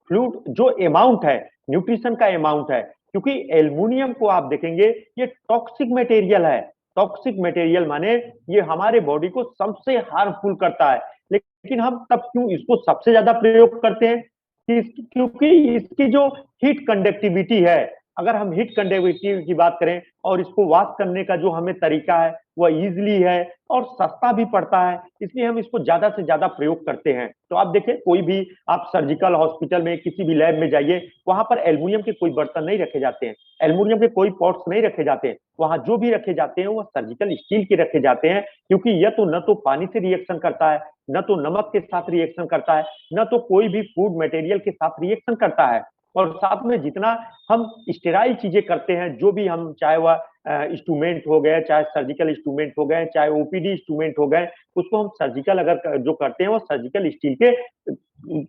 Fluid जो amount है, nutrition का अमाउंट है, क्योंकि एल्युमिनियम को आप देखेंगे ये टॉक्सिक मटेरियल है। टॉक्सिक मटेरियल माने ये हमारे बॉडी को सबसे हार्मफुल करता है। लेकिन हम तब क्यों इसको सबसे ज्यादा प्रयोग करते हैं? क्योंकि इसकी जो हीट कंडक्टिविटी है, अगर हम हीट कंडक्टिविटी की बात करें और इसको वॉश करने का जो हमें तरीका है वह इजिली है और सस्ता भी पड़ता है, इसलिए हम इसको ज्यादा से ज्यादा प्रयोग करते हैं। तो आप देखिए, कोई भी आप सर्जिकल हॉस्पिटल में किसी भी लैब में जाइए, वहां पर एल्युमिनियम के कोई बर्तन नहीं रखे जाते हैं, एल्युमिनियम के कोई पॉट्स नहीं रखे जाते हैं। वहां जो भी रखे जाते हैं वो सर्जिकल स्टील के रखे जाते हैं, क्योंकि यह तो न तो पानी से रिएक्शन करता है, न तो नमक के साथ रिएक्शन करता है, न तो कोई भी फूड मटेरियल के साथ रिएक्शन करता है। और साथ में जितना हम स्टेराइल चीजें करते हैं, जो भी हम, चाहे वह इंस्ट्रूमेंट हो गए, चाहे सर्जिकल इंस्ट्रूमेंट हो गए, चाहे ओपीडी इंस्ट्रूमेंट हो गए, उसको हम सर्जिकल अगर जो करते हैं वो सर्जिकल स्टील के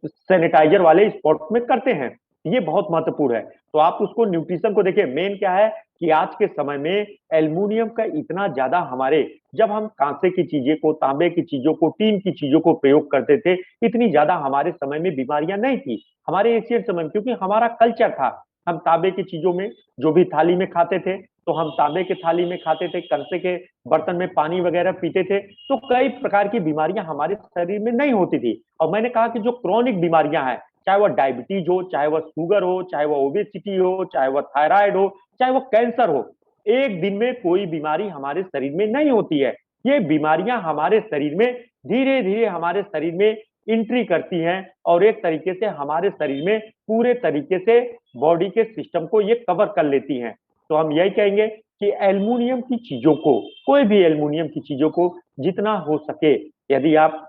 सैनिटाइजर वाले स्पॉट में करते हैं। ये बहुत महत्वपूर्ण है। तो आप उसको न्यूट्रिशन को देखिए, मेन क्या है कि आज के समय में एल्युमिनियम का इतना ज्यादा हमारे, जब हम कांसे की चीजें को, तांबे की चीजों को, टीन की चीजों को प्रयोग करते थे, इतनी ज्यादा हमारे समय में बीमारियां नहीं थी हमारे एशियन समय में, क्योंकि हमारा कल्चर था। हम तांबे की चीजों में जो भी थाली में खाते थे, तो हम तांबे के थाली में खाते थे, कंसे के बर्तन में पानी वगैरह पीते थे, तो कई प्रकार की बीमारियां हमारे शरीर में नहीं होती थी। और मैंने कहा कि जो क्रॉनिक बीमारियां हैं, चाहे वह डायबिटीज हो, चाहे वह शुगर हो, चाहे वह ओबेसिटी हो, चाहे वह थायराइड हो, चाहे वह कैंसर हो, एक दिन में कोई बीमारी हमारे शरीर में नहीं होती है। ये बीमारियां हमारे शरीर में धीरे धीरे हमारे शरीर में एंट्री करती हैं और एक तरीके से हमारे शरीर में पूरे तरीके से बॉडी के सिस्टम को ये कवर कर लेती हैं। तो हम यही कहेंगे कि एल्युमिनियम की चीजों को, कोई भी एल्युमिनियम की चीजों को जितना हो सके, यदि आप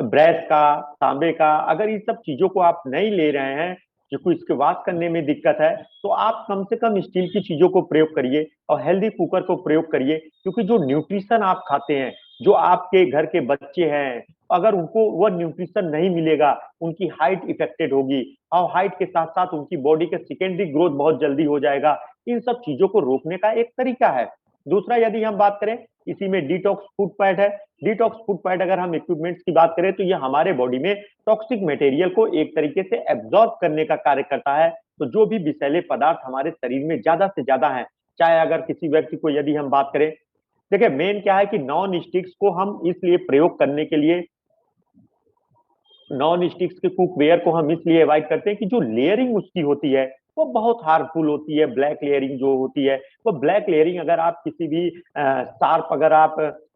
ब्रैस का, तांबे का, अगर इन सब चीजों को आप नहीं ले रहे हैं, क्योंकि इसके वॉश करने में दिक्कत है, तो आप कम से कम स्टील की चीजों को प्रयोग करिए और हेल्दी कुकर को प्रयोग करिए। क्योंकि जो न्यूट्रिशन आप खाते हैं, जो आपके घर के बच्चे हैं, अगर उनको वह न्यूट्रिशन नहीं मिलेगा, उनकी हाइट इफेक्टेड होगी और हाइट के साथ साथ उनकी बॉडी के सेकेंडरी ग्रोथ बहुत जल्दी हो जाएगा। इन सब चीजों को रोकने का एक तरीका है। दूसरा, यदि हम बात करें, इसी में डिटॉक्स फूड पैड है। डिटॉक्स फूड पैड, अगर हम इक्विपमेंट्स की बात करें, तो ये हमारे बॉडी में टॉक्सिक मटेरियल को एक तरीके से एब्जॉर्ब करने का कार्य करता है। तो जो भी विषैले पदार्थ हमारे शरीर में ज्यादा से ज्यादा है, चाहे अगर किसी व्यक्ति को यदि हम बात करें, देखिए मेन क्या है कि नॉन स्टिक्स को हम इसलिए प्रयोग करने के लिए, नॉन स्टिक्स के कुकवेयर को हम इसलिए अवॉइड करते हैं कि जो लेयरिंग उसकी होती है वो बहुत हार्मफुल होती है। ब्लैक लेयरिंग जो होती है, वो ब्लैक लेयरिंग अगर आप किसी भी शार्प, अगर आप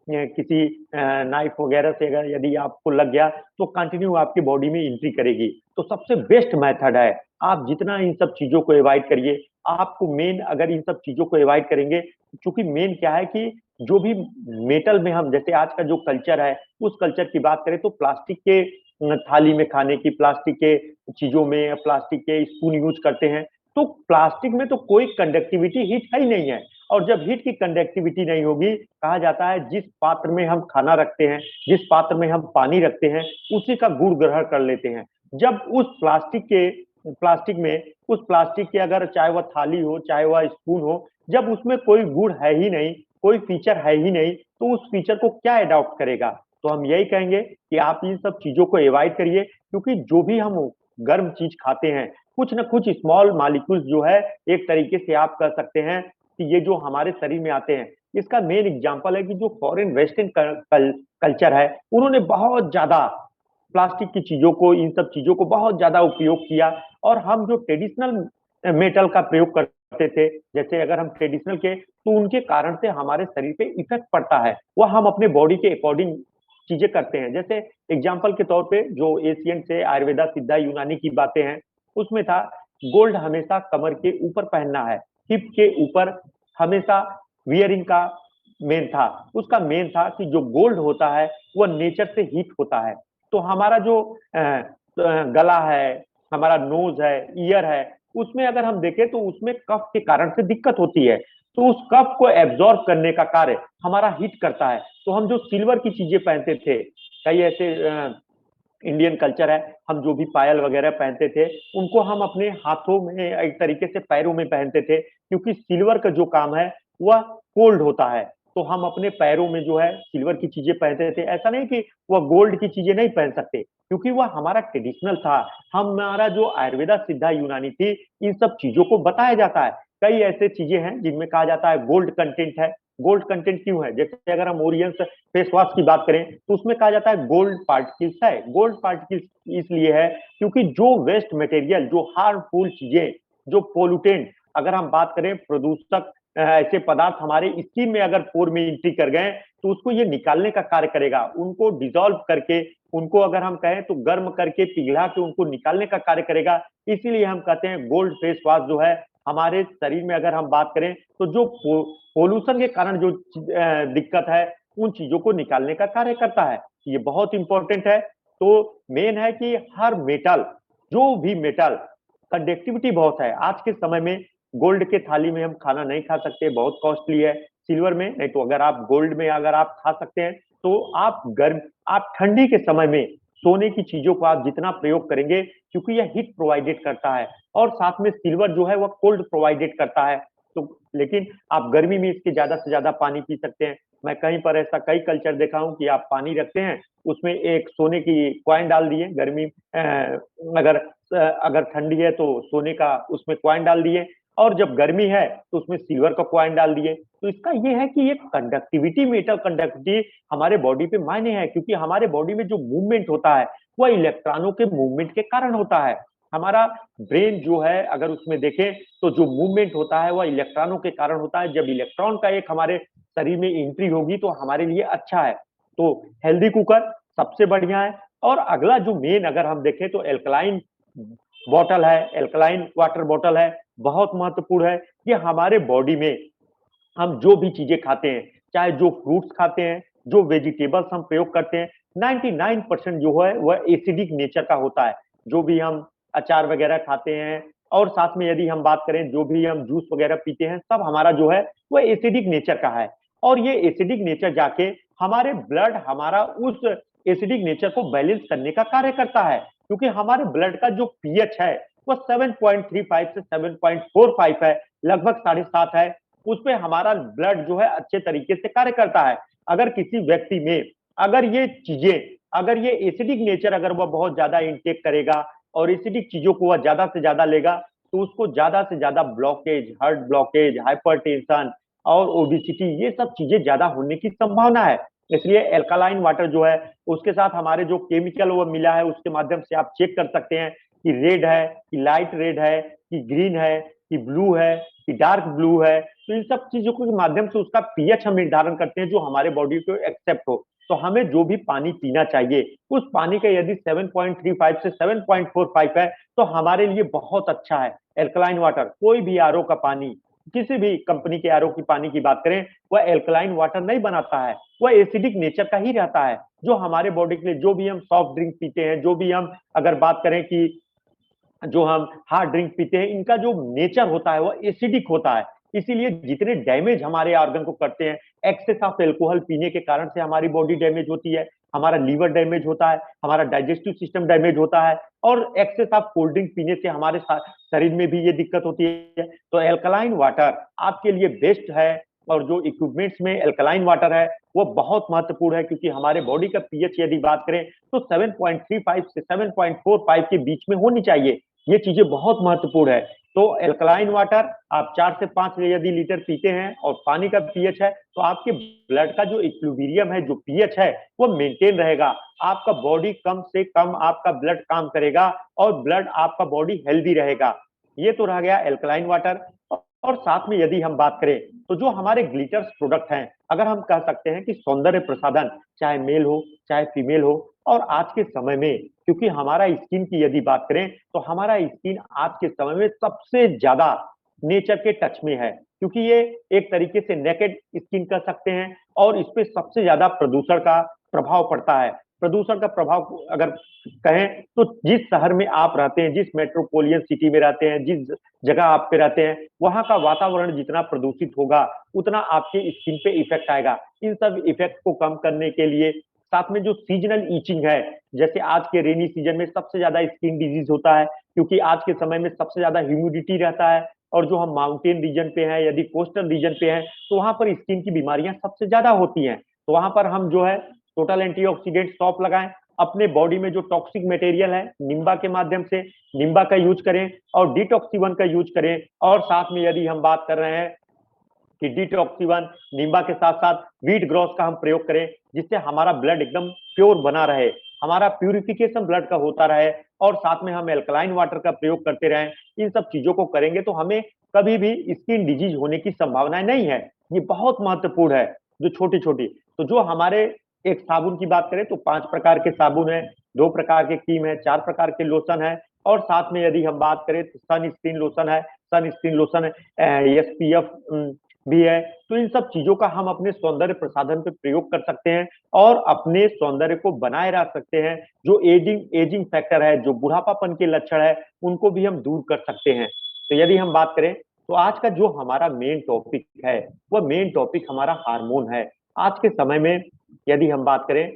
किसी नाइफ वगैरह से अगर यदि आपको लग गया, तो कंटिन्यू आपकी बॉडी में एंट्री करेगी। तो सबसे बेस्ट मेथड है, आप जितना इन सब चीजों को अवॉइड करिए। आपको मेन, अगर इन सब चीजों को अवॉइड करेंगे, क्योंकि मेन क्या है कि जो भी मेटल में हम, जैसे आज का जो कल्चर है, उस कल्चर की बात करें तो प्लास्टिक के थाली में खाने की, प्लास्टिक के चीजों में, प्लास्टिक के स्पून यूज करते हैं। तो प्लास्टिक में तो कोई कंडक्टिविटी, हीट है ही नहीं है। और जब हीट की कंडक्टिविटी नहीं होगी, कहा जाता है जिस पात्र में हम खाना रखते हैं, जिस पात्र में हम पानी रखते हैं, उसी का गुण ग्रहण कर लेते हैं। जब उस प्लास्टिक में, उस प्लास्टिक के, अगर चाहे वह थाली हो, चाहे वह स्पून हो, जब उसमें कोई गुण है ही नहीं, कोई फीचर है ही नहीं, तो उस फीचर को क्या अडॉप्ट करेगा? तो हम यही कहेंगे कि आप इन सब चीजों को अवॉइड करिए, क्योंकि जो भी हम गर्म चीज खाते हैं, कुछ ना कुछ स्मॉल मॉलिक्यूल्स जो है, एक तरीके से आप कह सकते हैं कि ये जो हमारे शरीर में आते हैं, इसका मेन एग्जांपल है कि जो फॉरेन वेस्टर्न कल्चर है, उन्होंने बहुत ज्यादा प्लास्टिक की चीजों को, इन सब चीजों को बहुत ज्यादा उपयोग किया। और हम जो ट्रेडिशनल मेटल का प्रयोग करते थे, जैसे अगर हम ट्रेडिशनल के, तो उनके कारण से हमारे शरीर पे इफेक्ट पड़ता है, वह हम अपने बॉडी के अकॉर्डिंग चीजें करते हैं। जैसे एग्जाम्पल के तौर पे, जो एशियन से आयुर्वेदा, सिद्धा, यूनानी की बातें हैं, उसमें था गोल्ड हमेशा कमर के ऊपर पहनना है, हिप के ऊपर हमेशा वियरिंग का मेन था। उसका मेन था कि जो गोल्ड होता है वह नेचर से हीट होता है। तो हमारा जो गला है, हमारा नोज है, ईयर है, उसमें अगर हम देखें तो उसमें कफ के कारण से दिक्कत होती है। तो उस कफ को एब्जॉर्ब करने का कार्य हमारा हीट करता है। तो हम जो सिल्वर की चीजें पहनते थे, कई ऐसे इंडियन कल्चर है, हम जो भी पायल वगैरह पहनते थे, उनको हम अपने हाथों में, एक तरीके से पैरों में पहनते थे, क्योंकि सिल्वर का जो काम है वह कोल्ड होता है। तो हम अपने पैरों में जो है सिल्वर की चीजें पहनते थे। ऐसा नहीं कि वह गोल्ड की चीजें नहीं पहन सकते, क्योंकि वह हमारा ट्रेडिशनल था। हमारा जो आयुर्वेदा सिद्धा यूनानी थी, इन सब चीजों को बताया जाता है। कई ऐसे चीजें हैं जिनमें कहा जाता है गोल्ड कंटेंट है। गोल्ड कंटेंट क्यों है? जैसे अगर हम ओरियंस फेस वॉश की बात करें तो उसमें कहा जाता है गोल्ड पार्टिकल्स है। गोल्ड पार्टिकल्स इसलिए है क्योंकि जो वेस्ट मटेरियल, जो हार्मफुल चीजें, जो पोल्यूटेंट, अगर हम बात करें प्रदूषक ऐसे पदार्थ हमारे स्किन में अगर पोर में एंट्री कर गए तो उसको ये निकालने का कार्य करेगा। उनको डिसॉल्व करके, उनको अगर हम कहें तो गर्म करके पिघला के उनको निकालने का कार्य करेगा। इसीलिए हम कहते हैं गोल्ड फेस वॉश जो है हमारे शरीर में अगर हम बात करें तो जो पोल्यूशन के कारण जो दिक्कत है उन चीजों को निकालने का कार्य करता है। ये बहुत इंपॉर्टेंट है। तो मेन है कि हर मेटल, जो भी मेटल, कंडक्टिविटी बहुत है। आज के समय में गोल्ड के थाली में हम खाना नहीं खा सकते, बहुत कॉस्टली है। सिल्वर में नहीं, तो अगर आप गोल्ड में अगर आप खा सकते हैं तो आप ठंडी के समय में सोने की चीजों को आप जितना प्रयोग करेंगे, क्योंकि यह हीट प्रोवाइडेड करता है और साथ में सिल्वर जो है वह कोल्ड प्रोवाइडेड करता है। तो लेकिन आप गर्मी में इसके ज्यादा से ज्यादा पानी पी सकते हैं। मैं कहीं पर ऐसा कई कल्चर देखा हूं कि आप पानी रखते हैं, उसमें एक सोने की कॉइन डाल दिए, गर्मी अगर अगर ठंडी है तो सोने का उसमें कॉइन डाल दिए, और जब गर्मी है तो उसमें सिल्वर का कॉइन डाल दिए। तो इसका ये है कि ये कंडक्टिविटी, मेटल कंडक्टिविटी हमारे बॉडी पे मायने है, क्योंकि हमारे बॉडी में जो मूवमेंट होता है वह इलेक्ट्रॉनों के मूवमेंट के कारण होता है। हमारा ब्रेन जो है अगर उसमें देखें तो जो मूवमेंट होता है वह इलेक्ट्रॉनों के कारण होता है। जब इलेक्ट्रॉन का एक हमारे शरीर में एंट्री होगी तो हमारे लिए अच्छा है। तो हेल्दी कुकर सबसे बढ़िया है। और अगला जो मेन अगर हम देखें तो एल्कलाइन बॉटल है, एल्कलाइन वाटर बॉटल है, बहुत महत्वपूर्ण है। ये हमारे बॉडी में हम जो भी चीजें खाते हैं, चाहे जो फ्रूट्स खाते हैं, जो वेजिटेबल्स हम प्रयोग करते हैं, 99% जो है वह एसिडिक नेचर का होता है। जो भी हम अचार वगैरह खाते हैं, और साथ में यदि हम बात करें जो भी हम जूस वगैरह पीते हैं, सब हमारा जो है वह एसिडिक नेचर का है। और ये एसिडिक नेचर जाके हमारे ब्लड, हमारा उस एसिडिक नेचर को बैलेंस करने का कार्य करता है। क्योंकि हमारे ब्लड का जो पीएच है वह 7.35 से 7.45 है, लगभग 7.5 है। उसपे हमारा ब्लड जो है अच्छे तरीके से कार्य करता है। अगर किसी व्यक्ति में अगर ये चीजें, अगर ये एसिडिक नेचर अगर वह बहुत ज्यादा इंटेक करेगा और एसिडिक चीजों को वह ज्यादा से ज्यादा लेगा, तो उसको ज्यादा से ज्यादा ब्लॉकेज, हार्ट ब्लॉकेज, हाइपरटेंशन और ओबिसिटी, ये सब चीजें ज्यादा होने की संभावना है। इसलिए एल्कालाइन वाटर जो है उसके साथ हमारे जो केमिकल वो मिला है उसके माध्यम से आप चेक कर सकते हैं कि रेड है, कि लाइट रेड है, कि ग्रीन है, कि ब्लू है, कि डार्क ब्लू है। तो इन सब चीजों के माध्यम से उसका पीएच हम निर्धारण करते हैं जो हमारे बॉडी को एक्सेप्ट हो। तो हमें जो भी पानी पीना चाहिए उस पानी का यदि 7.35 से 7.45 है तो हमारे लिए बहुत अच्छा है। एल्कलाइन वाटर, कोई भी आरओ का पानी, किसी भी कंपनी के आरओ की पानी की बात करें, वह एल्कलाइन वाटर नहीं बनाता है, वह एसिडिक नेचर का ही रहता है। जो हमारे बॉडी के लिए, जो भी हम सॉफ्ट ड्रिंक पीते हैं, जो भी हम अगर बात करें कि जो हम हार्ड ड्रिंक पीते हैं, इनका जो नेचर होता है वो एसिडिक होता है। इसीलिए जितने डैमेज हमारे ऑर्गन को करते हैं, एक्सेस ऑफ एल्कोहल पीने के कारण से हमारी बॉडी डैमेज होती है, हमारा लीवर डैमेज होता है, हमारा डाइजेस्टिव सिस्टम डैमेज होता है, और एक्सेस ऑफ कोल्ड ड्रिंक पीने से हमारे शरीर में भी ये दिक्कत होती है। तो एल्कलाइन वाटर आपके लिए बेस्ट है। और जो इक्विपमेंट्स में एल्कलाइन वाटर है वो बहुत महत्वपूर्ण है, क्योंकि हमारे बॉडी का पीएच यदि बात करें तो 7.35 से 7.45 के बीच में होनी चाहिए। ये चीजें बहुत महत्वपूर्ण है। तो एल्कलाइन वाटर आप 4 से 5 यदि लीटर पीते हैं और पानी का पीएच है तो आपके ब्लड का जो इक्विलिब्रियम है, जो पीएच है, वो मेंटेन रहेगा। आपका बॉडी कम से कम आपका ब्लड काम करेगा और ब्लड आपका बॉडी हेल्दी रहेगा। ये तो रह गया एल्कलाइन वाटर। और साथ में यदि हम बात करें तो जो हमारे ग्लिटर्स प्रोडक्ट हैं, अगर हम कह सकते हैं कि सौंदर्य प्रसाधन, चाहे मेल हो चाहे फीमेल हो, और आज के समय में क्योंकि हमारा स्किन की यदि बात करें तो हमारा स्किन आज के समय में सबसे ज्यादा नेचर के टच में है, क्योंकि ये एक तरीके से नेकेड स्किन कह सकते हैं। और इस पे सबसे ज्यादा प्रदूषण का प्रभाव पड़ता है। प्रदूषण का प्रभाव अगर कहें तो जिस शहर में आप रहते हैं, जिस मेट्रोपोलियन सिटी में रहते हैं, जिस जगह आप पे रहते हैं, वहां का वातावरण जितना प्रदूषित होगा उतना आपके स्किन पे इफेक्ट आएगा। इन सब इफेक्ट को कम करने के लिए साथ में जो सीजनल ईचिंग है, जैसे आज के रेनी सीजन में सबसे ज्यादा स्किन डिजीज होता है, क्योंकि आज के समय में सबसे ज्यादा ह्यूमिडिटी रहता है, और जो हम माउंटेन रीजन पे हैं, यदि कोस्टल रीजन पे हैं, तो वहां पर स्किन की बीमारियां सबसे ज्यादा होती हैं। तो वहां पर हम जो है टोटल एंटीऑक्सीडेंट सॉप लगाएं, अपने बॉडी में जो टॉक्सिक मटेरियल है निम्बा के माध्यम से निम्बा का यूज करें और डिटॉक्सी 1 का यूज करें। और साथ में यदि हम बात कर रहे हैं कि डिटॉक्सी 1 निम्बा के साथ साथ व्हीट ग्रॉस का हम प्रयोग करें, जिससे हमारा ब्लड एकदम प्योर बना रहे, हमारा प्यूरिफिकेशन ब्लड का होता रहे, और साथ में हम एल्कलाइन वाटर का प्रयोग करते रहें। इन सब चीजों को करेंगे तो हमें कभी भी स्किन डिजीज होने की संभावना नहीं है। ये बहुत महत्वपूर्ण है। जो छोटी छोटी, तो जो हमारे एक साबुन की बात करें तो 5 प्रकार के साबुन है, 2 प्रकार के क्रीम है, 4 प्रकार के लोशन है, और साथ में यदि हम बात करें तो सन स्क्रीन लोशन है, सन स्क्रीन लोशन एसपीएफ भी है। तो इन सब चीजों का हम अपने सौंदर्य प्रसाधन पे प्रयोग कर सकते हैं और अपने सौंदर्य को बनाए रख सकते हैं। जो एजिंग एजिंग फैक्टर है, जो बुढ़ापापन के लक्षण है, उनको भी हम दूर कर सकते हैं। तो यदि हम बात करें तो आज का जो हमारा मेन टॉपिक है, वह मेन टॉपिक हमारा हार्मोन है। आज के समय में यदि हम बात करें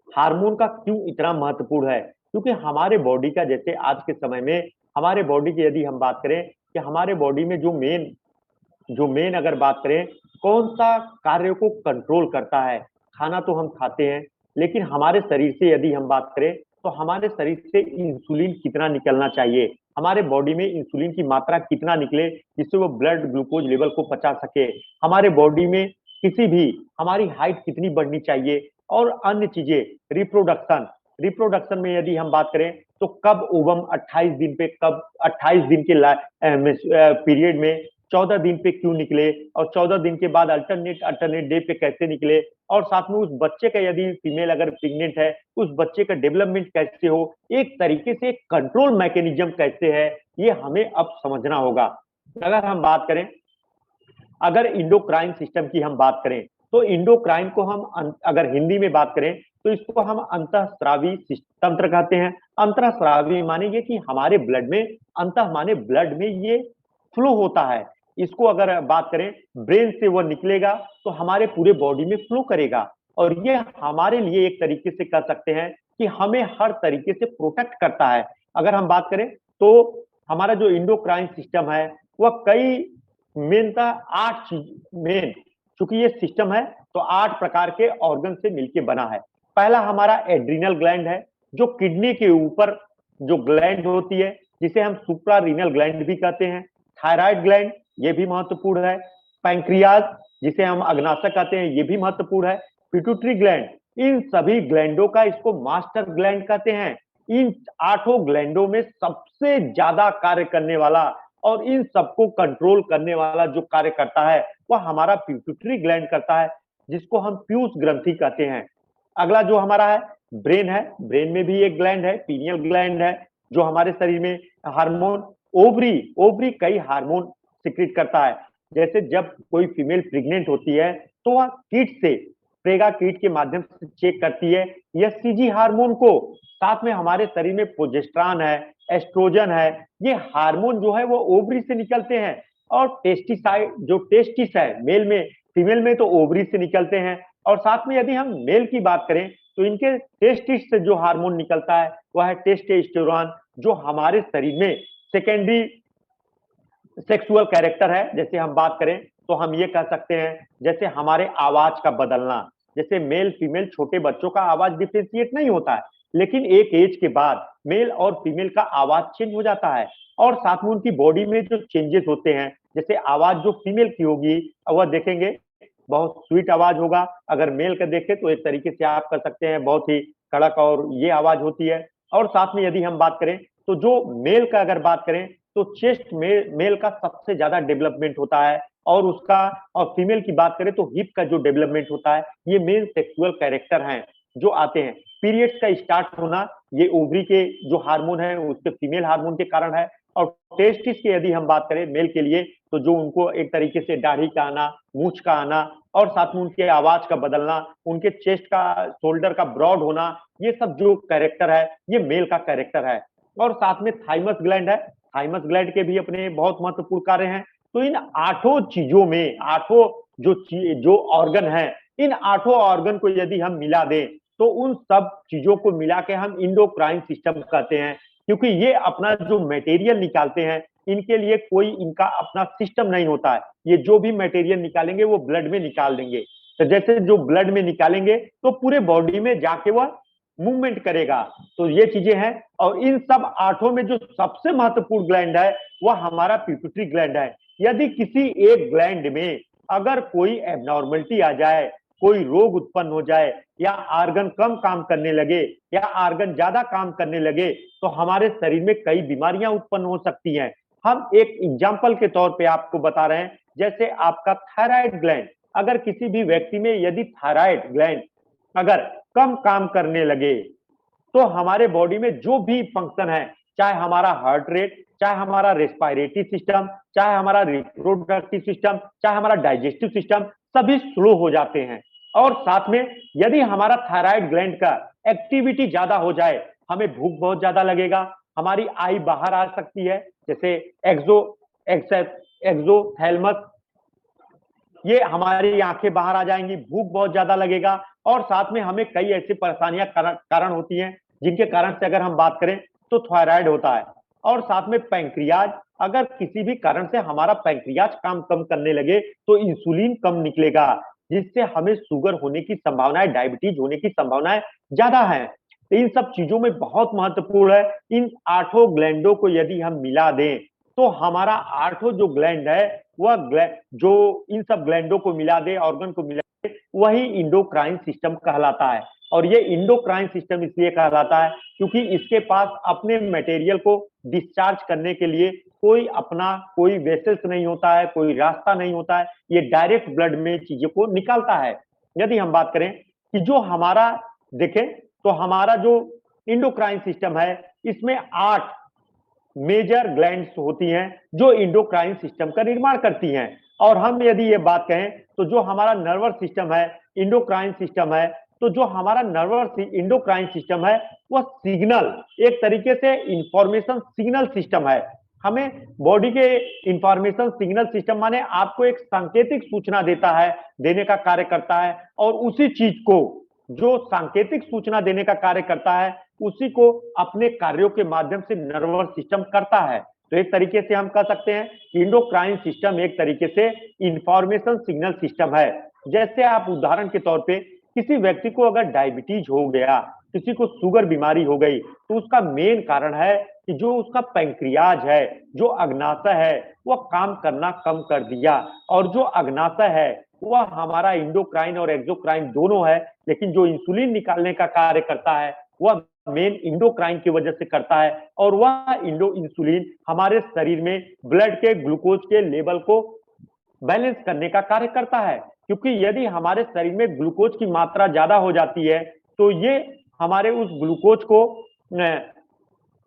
हार्मोन का क्यों इतना महत्वपूर्ण है, क्योंकि हमारे बॉडी का, जैसे आज के समय में हमारे बॉडी की यदि हम बात करें कि हमारे बॉडी में जो मेन अगर बात करें कौन सा कार्य को कंट्रोल करता है। खाना तो हम खाते हैं, लेकिन हमारे शरीर से यदि हम बात करें तो हमारे शरीर से इंसुलिन कितना निकलना चाहिए, हमारे बॉडी में इंसुलिन की मात्रा कितना निकले जिससे वो ब्लड ग्लूकोज लेवल को पचा सके, हमारे बॉडी में किसी भी हमारी हाइट कितनी बढ़नी चाहिए, और अन्य चीजें, रिप्रोडक्शन रिप्रोडक्शन में यदि हम बात करें तो कब ओवम 28 दिन पे, कब 28 दिन के पीरियड में 14 दिन पे क्यों निकले, और 14 दिन के बाद अल्टरनेट डे पे कैसे निकले, और साथ में उस बच्चे का, यदि फीमेल अगर प्रेग्नेंट है, उस बच्चे का डेवलपमेंट कैसे हो, एक तरीके से कंट्रोल मैकेनिज्म कैसे है, ये हमें अब समझना होगा। अगर हम बात करें, अगर इंडोक्राइन सिस्टम की हम बात करें तो इंडोक्राइन को हम अगर हिंदी में बात करें तो इसको हम अंतःस्रावी तंत्र कहते हैं। अंतःस्रावी माने ये कि हमारे ब्लड में, अंतः माने ब्लड में ये फ्लो होता है। इसको अगर बात करें ब्रेन से वो निकलेगा तो हमारे पूरे बॉडी में फ्लो करेगा, और ये हमारे लिए एक तरीके से कह सकते हैं कि हमें हर तरीके से प्रोटेक्ट करता है। अगर हम बात करें तो हमारा जो इंडोक्राइन सिस्टम है वह कई मेन था 8 चीज मेन, चूंकि ये सिस्टम है तो 8 प्रकार के ऑर्गन से मिलके बना है। पहला हमारा एड्रिनल ग्लैंड है, जो किडनी के ऊपर जो ग्लैंड होती है, जिसे हम सुप्रा रीनल ग्लैंड भी कहते हैं। थायराइड ग्लैंड, ये भी महत्वपूर्ण है। पैंक्रियाज, जिसे हम अग्नाशय कहते हैं, ये भी महत्वपूर्ण है। पिट्यूटरी ग्लैंड, इन सभी ग्लैंडों का इसको मास्टर ग्लैंड कहते हैं। इन 8 ग्लैंडों में सबसे ज्यादा कार्य करने वाला और इन सबको कंट्रोल करने वाला जो कार्य करता है वह हमारा पिट्यूटरी ग्लैंड करता है, जिसको हम पीयूष ग्रंथि कहते हैं। अगला जो हमारा है ब्रेन है, ब्रेन में भी एक ग्लैंड है, पीनियल ग्लैंड है, जो हमारे शरीर में हार्मोन, ओवरी ओवरी कई हार्मोन सिक्रेट करता है। जैसे जब कोई फीमेल प्रेग्नेंट होती है तो वह किट से, प्रेगा किट के माध्यम से चेक करती है एससीजी हार्मोन को। साथ में हमारे शरीर में प्रोजेस्टेरॉन है, एस्ट्रोजन है, ये हार्मोन जो है वो ओवरी से निकलते हैं। और टेस्टिसाइड, जो टेस्टिस है मेल में, फीमेल में तो ओवरी से निकलते हैं। और साथ में यदि हम मेल की बात करें तो इनके टेस्टिस से जो हार्मोन निकलता है वह है टेस्टोस्टेरोन, जो हमारे शरीर में सेकेंडरी सेक्सुअल कैरेक्टर है। जैसे हम बात करें तो हम ये कह सकते हैं, जैसे हमारे आवाज का बदलना, जैसे मेल फीमेल छोटे बच्चों का आवाज डिफ्रेंशिएट नहीं होता है, लेकिन एक एज के बाद मेल और फीमेल का आवाज चेंज हो जाता है। और साथ में उनकी बॉडी में जो चेंजेस होते हैं, जैसे आवाज जो फीमेल की होगी वह देखेंगे बहुत स्वीट आवाज होगा, अगर मेल का देखें तो एक तरीके से आप कर सकते हैं बहुत ही कड़क और ये आवाज होती है। और साथ में यदि हम बात करें तो जो मेल का अगर बात करें तो चेस्ट में मेल का सबसे ज्यादा डेवलपमेंट होता है, और उसका, और फीमेल की बात करें तो हिप का जो डेवलपमेंट होता है, ये मेन सेक्सुअल कैरेक्टर हैं जो आते हैं। पीरियड्स का स्टार्ट होना ये ओवरी के जो हार्मोन है उसके फीमेल हार्मोन के कारण है। और टेस्टिस की यदि हम बात करें मेल के लिए तो जो उनको एक तरीके से दाढ़ी का आना, मूछ का आना, और साथ में उनके आवाज का बदलना, उनके चेस्ट का, शोल्डर का ब्रॉड होना, ये सब जो कैरेक्टर है ये मेल का कैरेक्टर है। और साथ में थाइमस ग्लैंड है, थाइमस ग्लैंड के भी अपने बहुत महत्वपूर्ण कार्य हैं। तो इन 8 चीजों में, 8 जो ऑर्गन है, इन 8 ऑर्गन को यदि हम मिला दें तो उन सब चीजों को मिला के हम इंडोक्राइन सिस्टम कहते हैं, क्योंकि ये अपना जो मटेरियल निकालते हैं इनके लिए कोई इनका अपना सिस्टम नहीं होता है। ये जो भी मटेरियल निकालेंगे वो ब्लड में निकाल देंगे। तो जैसे जो ब्लड में निकालेंगे तो पूरे बॉडी में जाके वह मूवमेंट करेगा। तो ये चीजें हैं। और इन सब आठों में जो सबसे महत्वपूर्ण ग्लैंड है वह हमारा पिट्यूटरी ग्लैंड है। यदि किसी एक ग्लैंड में अगर कोई एबनॉर्मलिटी आ जाए, कोई रोग उत्पन्न हो जाए, या आर्गन कम काम करने लगे या आर्गन ज्यादा काम करने लगे, तो हमारे शरीर में कई बीमारियां उत्पन्न हो सकती हैं। हम एक एग्जाम्पल के तौर पे आपको बता रहे हैं, जैसे आपका थायराइड ग्लैंड, अगर किसी भी व्यक्ति में यदि थायराइड ग्लैंड अगर कम काम करने लगे, तो हमारे बॉडी में जो भी फंक्शन है, चाहे हमारा हार्ट रेट, चाहे हमारा रेस्पिरेटरी सिस्टम, चाहे हमारा रिप्रोडक्टिव सिस्टम, चाहे हमारा डाइजेस्टिव सिस्टम, सभी स्लो हो जाते हैं। और साथ में यदि हमारा थायराइड ग्लैंड का एक्टिविटी ज्यादा हो जाए, हमें भूख बहुत ज्यादा लगेगा, हमारी आई बाहर आ सकती है, जैसे एक्सोथैलेमस, ये हमारी आंखें बाहर आ जाएंगी, भूख बहुत ज्यादा लगेगा। और साथ में हमें कई ऐसी परेशानियां कारण होती हैं, जिनके कारण से अगर हम बात करें तो थायराइड होता है। और साथ में पैंक्रियाज, अगर किसी भी कारण से हमारा पैंक्रियाज काम कम करने लगे तो इंसुलिन कम निकलेगा, जिससे हमें शुगर होने की संभावनाएं, डायबिटीज होने की संभावनाएं ज्यादा है। तो इन सब चीजों में बहुत महत्वपूर्ण है, इन आठों ग्लैंडों को यदि हम मिला दें तो हमारा आठों जो ग्लैंड है वह जो इन सब ग्लैंडों को मिला दे, ऑर्गन को मिला दे, वही इंडोक्राइन सिस्टम कहलाता है। और ये इंडोक्राइन सिस्टम इसलिए कहलाता है क्योंकि इसके पास अपने मटेरियल को डिस्चार्ज करने के लिए कोई वेसल्स नहीं होता है, कोई रास्ता नहीं होता है, ये डायरेक्ट ब्लड में चीजों को निकालता है। यदि हम बात करें कि जो हमारा देखें तो हमारा जो इंडोक्राइन सिस्टम है, इसमें 8 मेजर ग्लैंड्स होती हैं जो इंडोक्राइन सिस्टम का निर्माण करती हैं। और हम यदि ये बात कहें तो जो हमारा नर्वस सिस्टम है, इंडोक्राइन सिस्टम है, तो जो हमारा नर्वस इंडोक्राइन सिस्टम है वह सिग्नल, एक तरीके से इंफॉर्मेशन सिग्नल सिस्टम है। हमें बॉडी के इंफॉर्मेशन सिग्नल सिस्टम माने आपको एक सांकेतिक सूचना देता है, देने का कार्य करता है, और उसी चीज को जो सांकेतिक सूचना देने का कार्य करता है उसी को अपने कार्यों के माध्यम से नर्वस सिस्टम करता है। तो एक तरीके से हम कह सकते हैं इंडोक्राइन सिस्टम एक तरीके से इंफॉर्मेशन सिग्नल सिस्टम है। जैसे आप उदाहरण के तौर पे किसी व्यक्ति को अगर डायबिटीज हो गया, किसी को शुगर बीमारी हो गई, तो उसका मेन कारण है कि जो उसका पैंक्रियाज है, जो अग्नाशय है, वह काम करना कम कर दिया। और जो अग्नाशय है वह हमारा इंडोक्राइन और एक्सोक्राइन दोनों है, लेकिन जो इंसुलिन निकालने का कार्य करता है वह मेन इंडोक्राइन की वजह से करता है। और वह इंसुलिन हमारे शरीर में ब्लड के ग्लूकोज के लेवल को बैलेंस करने का कार्य करता है। क्योंकि यदि हमारे शरीर में ग्लूकोज की मात्रा ज्यादा हो जाती है तो ये हमारे उस ग्लूकोज को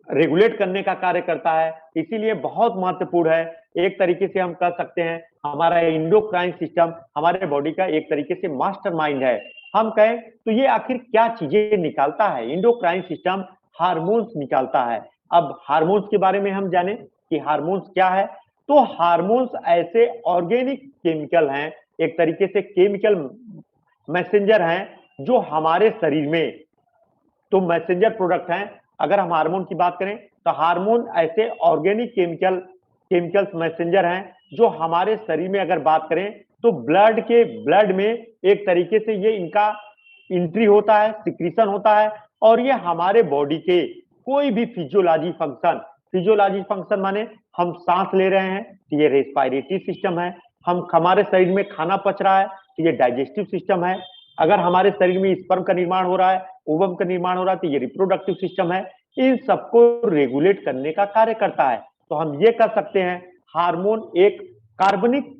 रेगुलेट करने का कार्य करता है। इसीलिए बहुत महत्वपूर्ण है। एक तरीके से हम कह सकते हैं हमारा इंडोक्राइन सिस्टम हमारे बॉडी का एक तरीके से मास्टरमाइंड है। हम कहें तो ये आखिर क्या चीजें निकालता है? इंडोक्राइन सिस्टम हार्मोन्स निकालता है। अब हार्मोन्स के बारे में हम जाने कि हार्मोन्स क्या है, तो हार्मोन्स ऐसे ऑर्गेनिक केमिकल हैं, एक तरीके से केमिकल मैसेंजर हैं जो हमारे शरीर में तो मैसेंजर प्रोडक्ट हैं। अगर हम हार्मोन की बात करें तो हार्मोन ऐसे ऑर्गेनिक केमिकल्स मैसेंजर हैं जो हमारे शरीर में अगर बात करें तो ब्लड में एक तरीके से ये इनका एंट्री होता है, सिक्रीशन होता है, और ये हमारे बॉडी के कोई भी फिजियोलॉजी फंक्शन माने हम सांस ले रहे हैं तो ये रेस्पिरेटरी सिस्टम है, हम हमारे शरीर में खाना पच रहा है तो ये डाइजेस्टिव सिस्टम है, अगर हमारे शरीर में स्पर्म का निर्माण हो रहा है, ओवम का निर्माण हो रहा है तो ये रिप्रोडक्टिव सिस्टम है। इन सबको रेगुलेट करने का कार्य करता है। तो हम ये कह सकते हैं हार्मोन एक कार्बनिक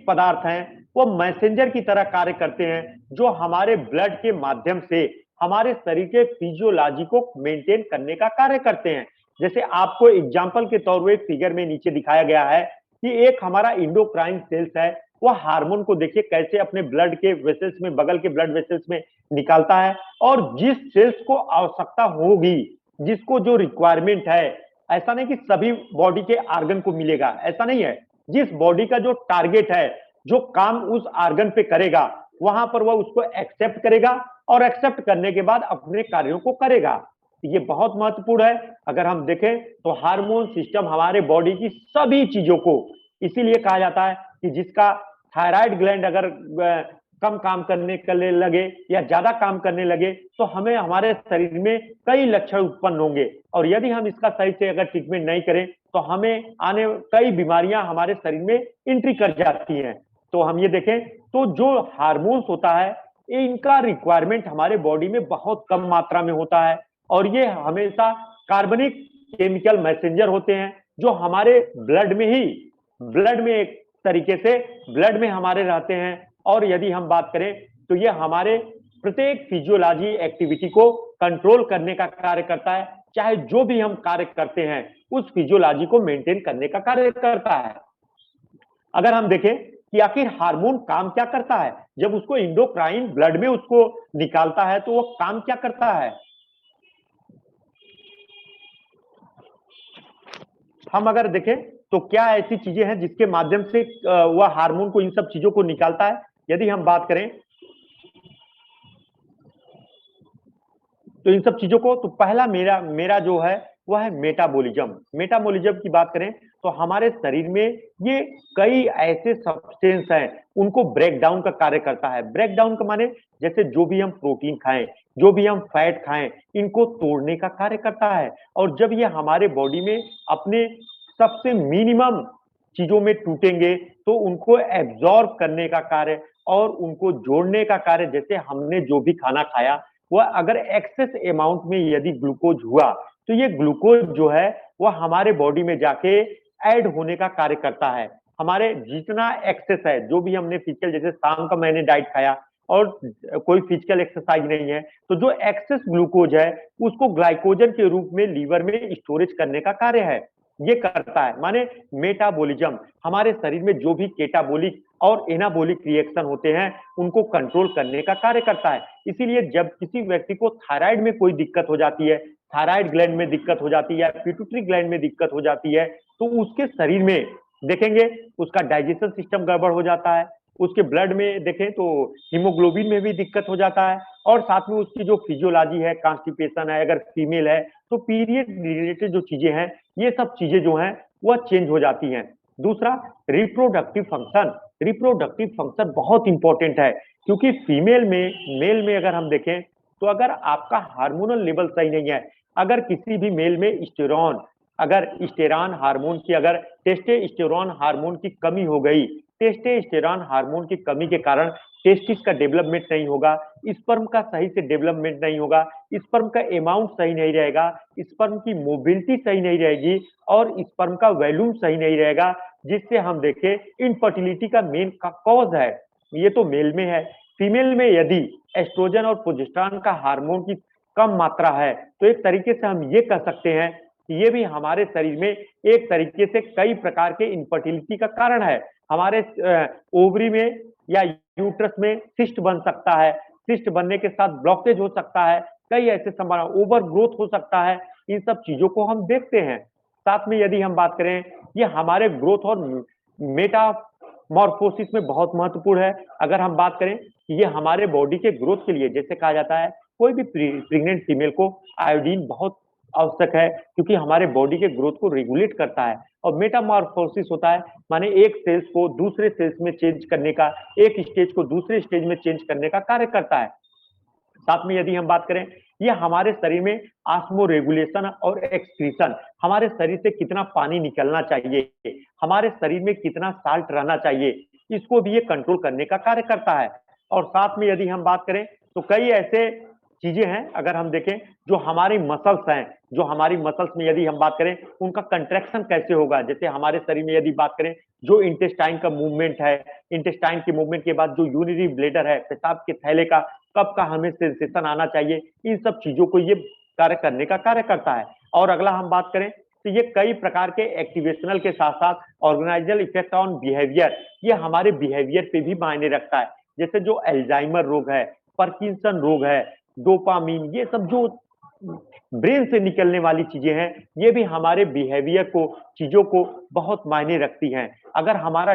पदार्थ हैं, वो मैसेंजर की तरह कार्य करते हैं जो हमारे ब्लड के माध्यम से हमारे शरीर के फिजियोलॉजी को मेंटेन करने का कार्य करते हैं। जैसे आपको एग्जांपल के तौर पे फिगर में नीचे दिखाया गया है कि एक हमारा इंडोक्राइन सेल्स है, वह हार्मोन को देखिए कैसे अपने ब्लड के वेसल्स में, बगल के ब्लड वेसल्स में निकालता है, और जिस सेल्स को आवश्यकता होगी, जिसको जो रिक्वायरमेंट है, ऐसा नहीं कि सभी बॉडी के आर्गन को मिलेगा, ऐसा नहीं है। जिस बॉडी का जो टारगेट है, जो काम उस आर्गन पे करेगा, वहां पर वह उसको एक्सेप्ट करेगा और एक्सेप्ट करने के बाद अपने कार्यों को करेगा। ये बहुत महत्वपूर्ण है। अगर हम देखें तो हार्मोन सिस्टम हमारे बॉडी की सभी चीजों को, इसीलिए कहा जाता है कि जिसका थायराइड ग्लैंड अगर कम काम करने के लिए लगे या ज्यादा काम करने लगे तो हमें हमारे शरीर में कई लक्षण उत्पन्न होंगे, और यदि हम इसका सही से अगर ट्रीटमेंट नहीं करें तो हमें आने कई बीमारियां हमारे शरीर में एंट्री कर जाती हैं। तो हम ये देखें तो जो हार्मोन्स होता है इनका रिक्वायरमेंट हमारे बॉडी में बहुत कम मात्रा में होता है, और ये हमेशा कार्बनिक केमिकल मैसेंजर होते हैं जो हमारे ब्लड में एक तरीके से ब्लड में हमारे रहते हैं। और यदि हम बात करें तो ये हमारे प्रत्येक फिजियोलॉजी एक्टिविटी को कंट्रोल करने का कार्य करता है, चाहे जो भी हम कार्य करते हैं उस फिजियोलॉजी को मेंटेन करने का कार्य करता है। अगर हम देखें कि आखिर हार्मोन काम क्या करता है, जब उसको इंडोक्राइन ब्लड में उसको निकालता है तो वो काम क्या करता है, हम अगर देखें तो क्या ऐसी चीजें हैं जिसके माध्यम से वह हार्मोन को इन सब चीजों को निकालता है। यदि हम बात करें तो इन सब चीजों को, तो पहला मेरा मेरा जो है वह है मेटाबॉलिज्म। मेटाबॉलिज्म की बात करें तो हमारे शरीर में ये कई ऐसे सब्सटेंस हैं, उनको ब्रेक डाउन का कार्य करता है। ब्रेक डाउन का माने जैसे जो भी हम प्रोटीन खाएं, जो भी हम फैट खाएं, इनको तोड़ने का कार्य करता है। और जब ये हमारे बॉडी में अपने सबसे मिनिमम चीजों में टूटेंगे तो उनको एब्जॉर्ब करने का कार्य और उनको जोड़ने का कार्य, जैसे हमने जो भी खाना खाया वह अगर एक्सेस अमाउंट में यदि ग्लूकोज हुआ तो ये ग्लूकोज जो है वह हमारे बॉडी में जाके ऐड होने का कार्य करता है। हमारे जितना एक्सेस है, जो भी हमने फिजिकल, जैसे शाम का मैंने डाइट खाया और कोई फिजिकल एक्सरसाइज नहीं है, तो जो एक्सेस ग्लूकोज है उसको ग्लाइकोजन के रूप में लीवर में स्टोरेज करने का कार्य है, ये करता है। माने मेटाबॉलिज्म हमारे शरीर में जो भी केटाबॉलिक और एनाबॉलिक रिएक्शन होते हैं उनको कंट्रोल करने का कार्य करता है। इसीलिए जब किसी व्यक्ति को थायराइड में कोई दिक्कत हो जाती है, थायराइड ग्लैंड में दिक्कत हो जाती है, पिट्यूटरी ग्लैंड में दिक्कत हो जाती है, तो उसके शरीर में देखेंगे उसका डाइजेशन सिस्टम गड़बड़ हो जाता है, उसके ब्लड में देखें तो हीमोग्लोबिन में भी दिक्कत हो जाता है, और साथ में उसकी जो फिजियोलॉजी है, कॉन्स्टिपेशन है, अगर फीमेल है तो पीरियड रिलेटेड जो चीजें हैं ये सब चीजें जो हैं वह चेंज हो जाती हैं। दूसरा, रिप्रोडक्टिव फंक्शन बहुत इंपॉर्टेंट है, क्योंकि फीमेल में मेल में अगर हम देखें तो अगर आपका हार्मोनल लेवल सही नहीं है, अगर किसी भी मेल में अगर स्टेरॉन हार्मोन की, अगर टेस्टोस्टेरोन हार्मोन की कमी हो गई, टेस्टोस्टेरोन हार्मोन की कमी के कारण टेस्टिस का डेवलपमेंट नहीं होगा, स्पर्म का सही से डेवलपमेंट नहीं होगा, स्पर्म का अमाउंट सही नहीं रहेगा, स्पर्म की मोबिलिटी सही नहीं रहेगी और स्पर्म का वॉल्यूम सही नहीं रहेगा, जिससे हम देखें इनफर्टिलिटी का मेन का कॉज है। ये तो मेल में है। फीमेल में यदि एस्ट्रोजन और प्रोजेस्टेरॉन का हार्मोन की कम मात्रा है तो एक तरीके से हम ये कह सकते हैं कि ये भी हमारे शरीर में एक तरीके से कई प्रकार के इनफर्टिलिटी का कारण है। हमारे ओवरी में या यूट्रस में सिस्ट बन सकता है, सिस्ट बनने के साथ ब्लॉकेज हो सकता है, कई ऐसे संभावना, ओवर ग्रोथ हो सकता है, इन सब चीजों को हम देखते हैं। साथ में यदि हम बात करें, ये हमारे ग्रोथ और मेटामॉर्फोसिस में बहुत महत्वपूर्ण है। अगर हम बात करें कि ये हमारे बॉडी के ग्रोथ के लिए, जैसे कहा जाता है कोई भी प्रेग्नेंट फीमेल को आयोडीन बहुत आवश्यक है, क्योंकि हमारे बॉडी के ग्रोथ को रेगुलेट करता है। और मेटामॉर्फोसिस होता है माने एक सेल्स को दूसरे सेल्स में चेंज करने का, एक स्टेज को दूसरे स्टेज में चेंज करने का कार्य करता है। साथ में यदि हम बात करें, ये हमारे शरीर में ऑस्मो रेगुलेशन और एक्सक्रीशन, हमारे शरीर से कितना पानी निकलना चाहिए, हमारे शरीर में कितना साल्ट रहना चाहिए, इसको भी ये कंट्रोल करने का कार्य करता है। और साथ में यदि हम बात करें तो कई ऐसे चीजें हैं, अगर हम देखें जो हमारी मसल्स हैं, जो हमारी मसल्स में यदि हम बात करें उनका कंट्रैक्शन कैसे होगा, जैसे हमारे शरीर में यदि बात करें जो इंटेस्टाइन का मूवमेंट है, इंटेस्टाइन के मूवमेंट के बाद जो यूरिनरी ब्लैडर है, पेशाब के थैले का कब का हमें सेंसेशन आना चाहिए, इन सब चीजों को ये कार्य करने का कार्य करता है। और अगला हम बात करें तो ये कई प्रकार के एक्टिवेशनल के साथ साथ ऑर्गेनाइजल इफेक्ट ऑन बिहेवियर, ये हमारे बिहेवियर पे भी मायने रखता है। जैसे जो अल्जाइमर रोग है, पार्किंसन रोग है, डोपामीन, ये सब जो ब्रेन से निकलने वाली चीजें हैं, ये भी हमारे बिहेवियर को, चीजों को बहुत मायने रखती हैं। अगर हमारा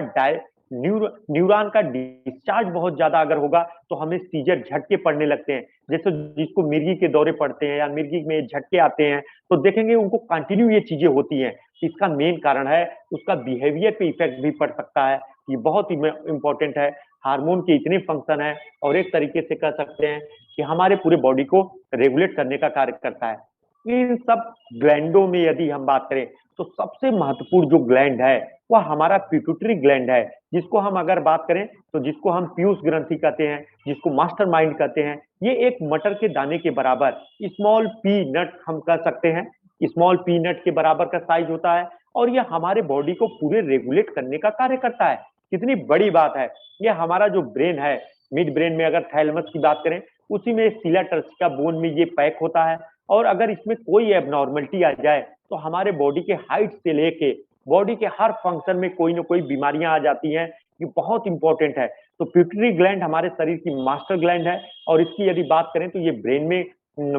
न्यूरॉन का डिस्चार्ज बहुत ज्यादा अगर होगा तो हमें सीजर झटके पड़ने लगते हैं। जैसे जिसको मिर्गी के दौरे पड़ते हैं या मिर्गी में झटके आते हैं, तो देखेंगे उनको कंटिन्यू ये चीजें होती हैं। इसका मेन कारण है उसका बिहेवियर पे इफेक्ट भी पड़ सकता है। ये बहुत ही इंपॉर्टेंट है। हार्मोन के इतने फंक्शन है और एक तरीके से कह सकते हैं कि हमारे पूरे बॉडी को रेगुलेट करने का कार्य करता है। इन सब ग्लैंडों में यदि हम बात करें तो सबसे महत्वपूर्ण जो ग्लैंड है वह हमारा पिट्यूटरी ग्लैंड है, जिसको हम अगर बात करें तो जिसको हम पीयूष ग्रंथि कहते हैं, जिसको मास्टरमाइंड कहते हैं। ये एक मटर के दाने के बराबर स्मॉल पी नट हम कह सकते हैं, स्मॉल पी नट के बराबर का साइज होता है और ये हमारे बॉडी को पूरे रेगुलेट करने का कार्य करता है। कितनी बड़ी बात है। ये हमारा जो ब्रेन है, मिड ब्रेन में अगर थैलेमस की बात करें, उसी में सिला टर्सिका बोन में ये पैक होता है और अगर इसमें कोई एबनॉर्मलिटी आ जाए तो हमारे बॉडी के हाइट से लेके बॉडी के हर फंक्शन में कोई ना कोई बीमारियां आ जाती हैं। ये बहुत इंपॉर्टेंट है। तो पिट्यूटरी ग्लैंड हमारे शरीर की मास्टर ग्लैंड है और इसकी यदि बात करें तो ये ब्रेन में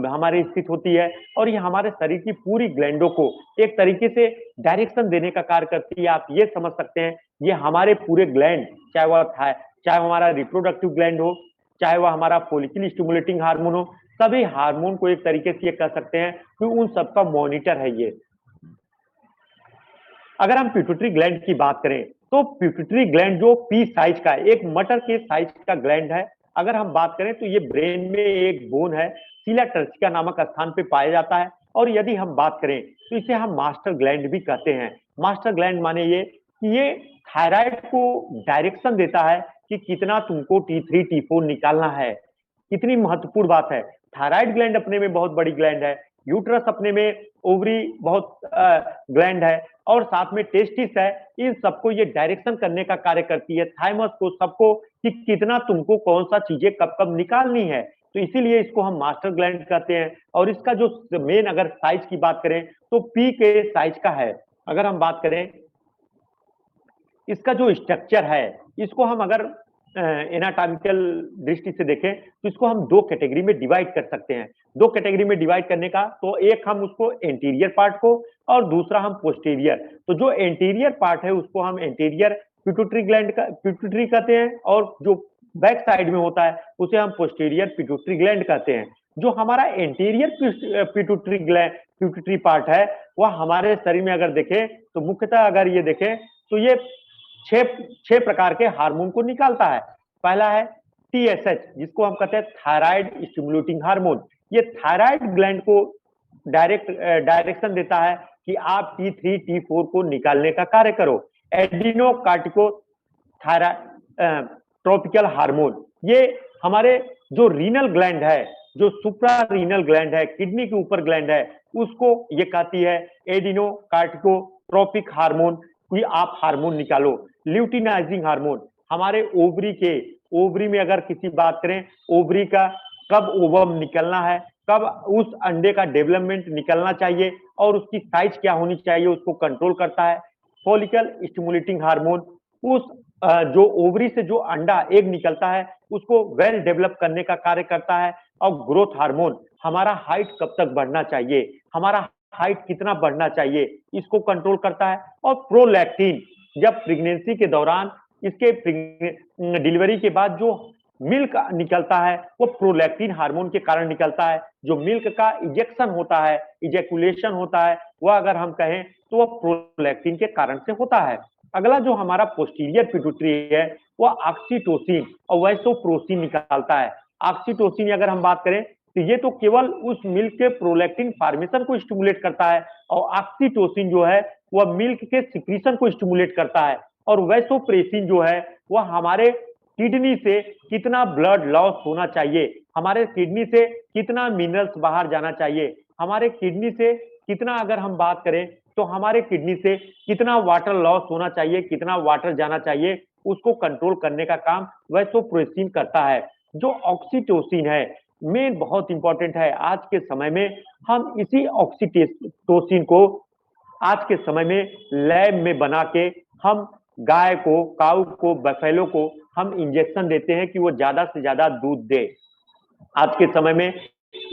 हमारे स्थित होती है और ये हमारे शरीर की पूरी ग्लैंडों को एक तरीके से डायरेक्शन देने का कार्य करती है। आप ये समझ सकते हैं ये हमारे पूरे ग्लैंड, चाहे हमारा रिप्रोडक्टिव ग्लैंड हो, चाहे वह हमारा फॉलिकल स्टिमुलेटिंग हार्मोन हो, सभी हार्मोन को एक तरीके से ये कह सकते हैं कि उन सबका मॉनिटर है ये। अगर हम पिट्यूटरी ग्लैंड की बात करें तो पिट्यूटरी ग्लैंड जो पी साइज का है, एक मटर के साइज का ग्लैंड है। अगर हम बात करें तो ये ब्रेन में एक बोन है, सिला टर्सिका नामक स्थान पे पाया जाता है और यदि हम बात करें तो इसे हम मास्टर ग्लैंड भी कहते हैं। मास्टर ग्लैंड माने ये कि ये थायराइड को डायरेक्शन देता है कि कितना तुमको T3 T4 निकालना है। कितनी महत्वपूर्ण बात है। थायराइड ग्लैंड अपने में बहुत बड़ी ग्लैंड है, यूट्रस अपने में ओवरी बहुत ग्लैंड है और साथ में टेस्टिस है। इन सबको ये डायरेक्शन करने का कार्य करती है, थाइमस को, सबको, कि कितना तुमको कौन सा चीजें कब कब निकालनी है। तो इसीलिए इसको हम मास्टर ग्लैंड कहते हैं और इसका जो मेन अगर साइज की बात करें तो पी के साइज का है। अगर हम बात करें इसका जो स्ट्रक्चर है, इसको हम अगर एनाटॉमिकल दृष्टि से देखें तो इसको हम दो कैटेगरी में डिवाइड कर सकते हैं। दो कैटेगरी में डिवाइड करने का तो एक हम उसको एंटीरियर पार्ट को और दूसरा हम पोस्टीरियर। तो जो एंटीरियर पार्ट है उसको हम एंटीरियर पिट्यूटरी ग्लैंड का पिट्यूटरी कहते हैं और जो बैक साइड में होता है उसे हम पोस्टीरियर पिट्यूटरी ग्लैंड कहते हैं। जो हमारा एंटीरियर पिट्यूटरी पार्ट है वह हमारे शरीर में अगर देखें तो मुख्यतः अगर ये देखें तो ये छह प्रकार के हार्मोन को निकालता है। पहला है TSH, जिसको हम कहते हैं थायराइड स्टिमुलेटिंग हार्मोन। ये थायराइड ग्लैंड को डायरेक्शन देता है कि आप T3 T4 को निकालने का कार्य करो। एडिनोकार्टिको ट्रॉपिकल हार्मोन, ये हमारे जो रीनल ग्लैंड है, जो सुप्रा रीनल ग्लैंड है, किडनी के ऊपर ग्लैंड है, उसको ये कहती है एडिनोकार्टिको ट्रॉपिक हार्मोन कि आप हार्मोन निकालो। ल्यूटिनाइजिंग हार्मोन हमारे ओवरी में अगर किसी बात करें, ओवरी का कब ओवम निकलना है, कब उस अंडे का डेवलपमेंट निकलना चाहिए और उसकी साइज क्या होनी चाहिए, उसको कंट्रोल करता है। फॉलिकल स्टिमुलेटिंग हार्मोन उस जो ओवरी से जो अंडा एग निकलता है उसको वेल डेवलप करने का कार्य करता है। और ग्रोथ हार्मोन हमारा हाइट कब तक बढ़ना चाहिए, हमारा हाइट कितना बढ़ना चाहिए, इसको कंट्रोल करता है। और प्रोलैक्टिन जब प्रेगनेंसी के दौरान इसके डिलीवरी के बाद जो मिल्क निकलता है वो प्रोलैक्टिन हार्मोन के कारण निकलता है। जो मिल्क का इजेक्शन होता है, इजेकुलेशन होता है, वह अगर हम कहें तो वह प्रोलैक्टिन के कारण से होता है। अगला जो हमारा पोस्टीरियर पिट्यूटरी है वह ऑक्सीटोसिन और वैसोप्रोसिन निकालता है। ऑक्सीटोसिन अगर हम बात करें तो ये तो केवल उस मिल्क के प्रोलैक्टिन फॉर्मेशन को स्टिमुलेट करता है और ऑक्सीटोसिन जो है वह मिल्क के सिक्रीशन को स्टिमुलेट करता है। और वैसोप्रेसिन जो है वह हमारे किडनी से कितना ब्लड लॉस होना चाहिए, हमारे किडनी से कितना मिनरल्स बाहर जाना चाहिए, हमारे किडनी से कितना, अगर हम बात करें तो हमारे किडनी से कितना वाटर लॉस होना चाहिए, कितना वाटर जाना चाहिए, उसको कंट्रोल करने का काम वैसोप्रेसिन करता है। जो ऑक्सीटोसिन है मेन बहुत इंपॉर्टेंट है। आज के समय में हम इसी ऑक्सीटोसिन को आज के समय में लैब में बना के हम गाय को, काऊ को, बफेलो को हम इंजेक्शन देते हैं कि वो ज्यादा से ज्यादा दूध दे। आज के समय में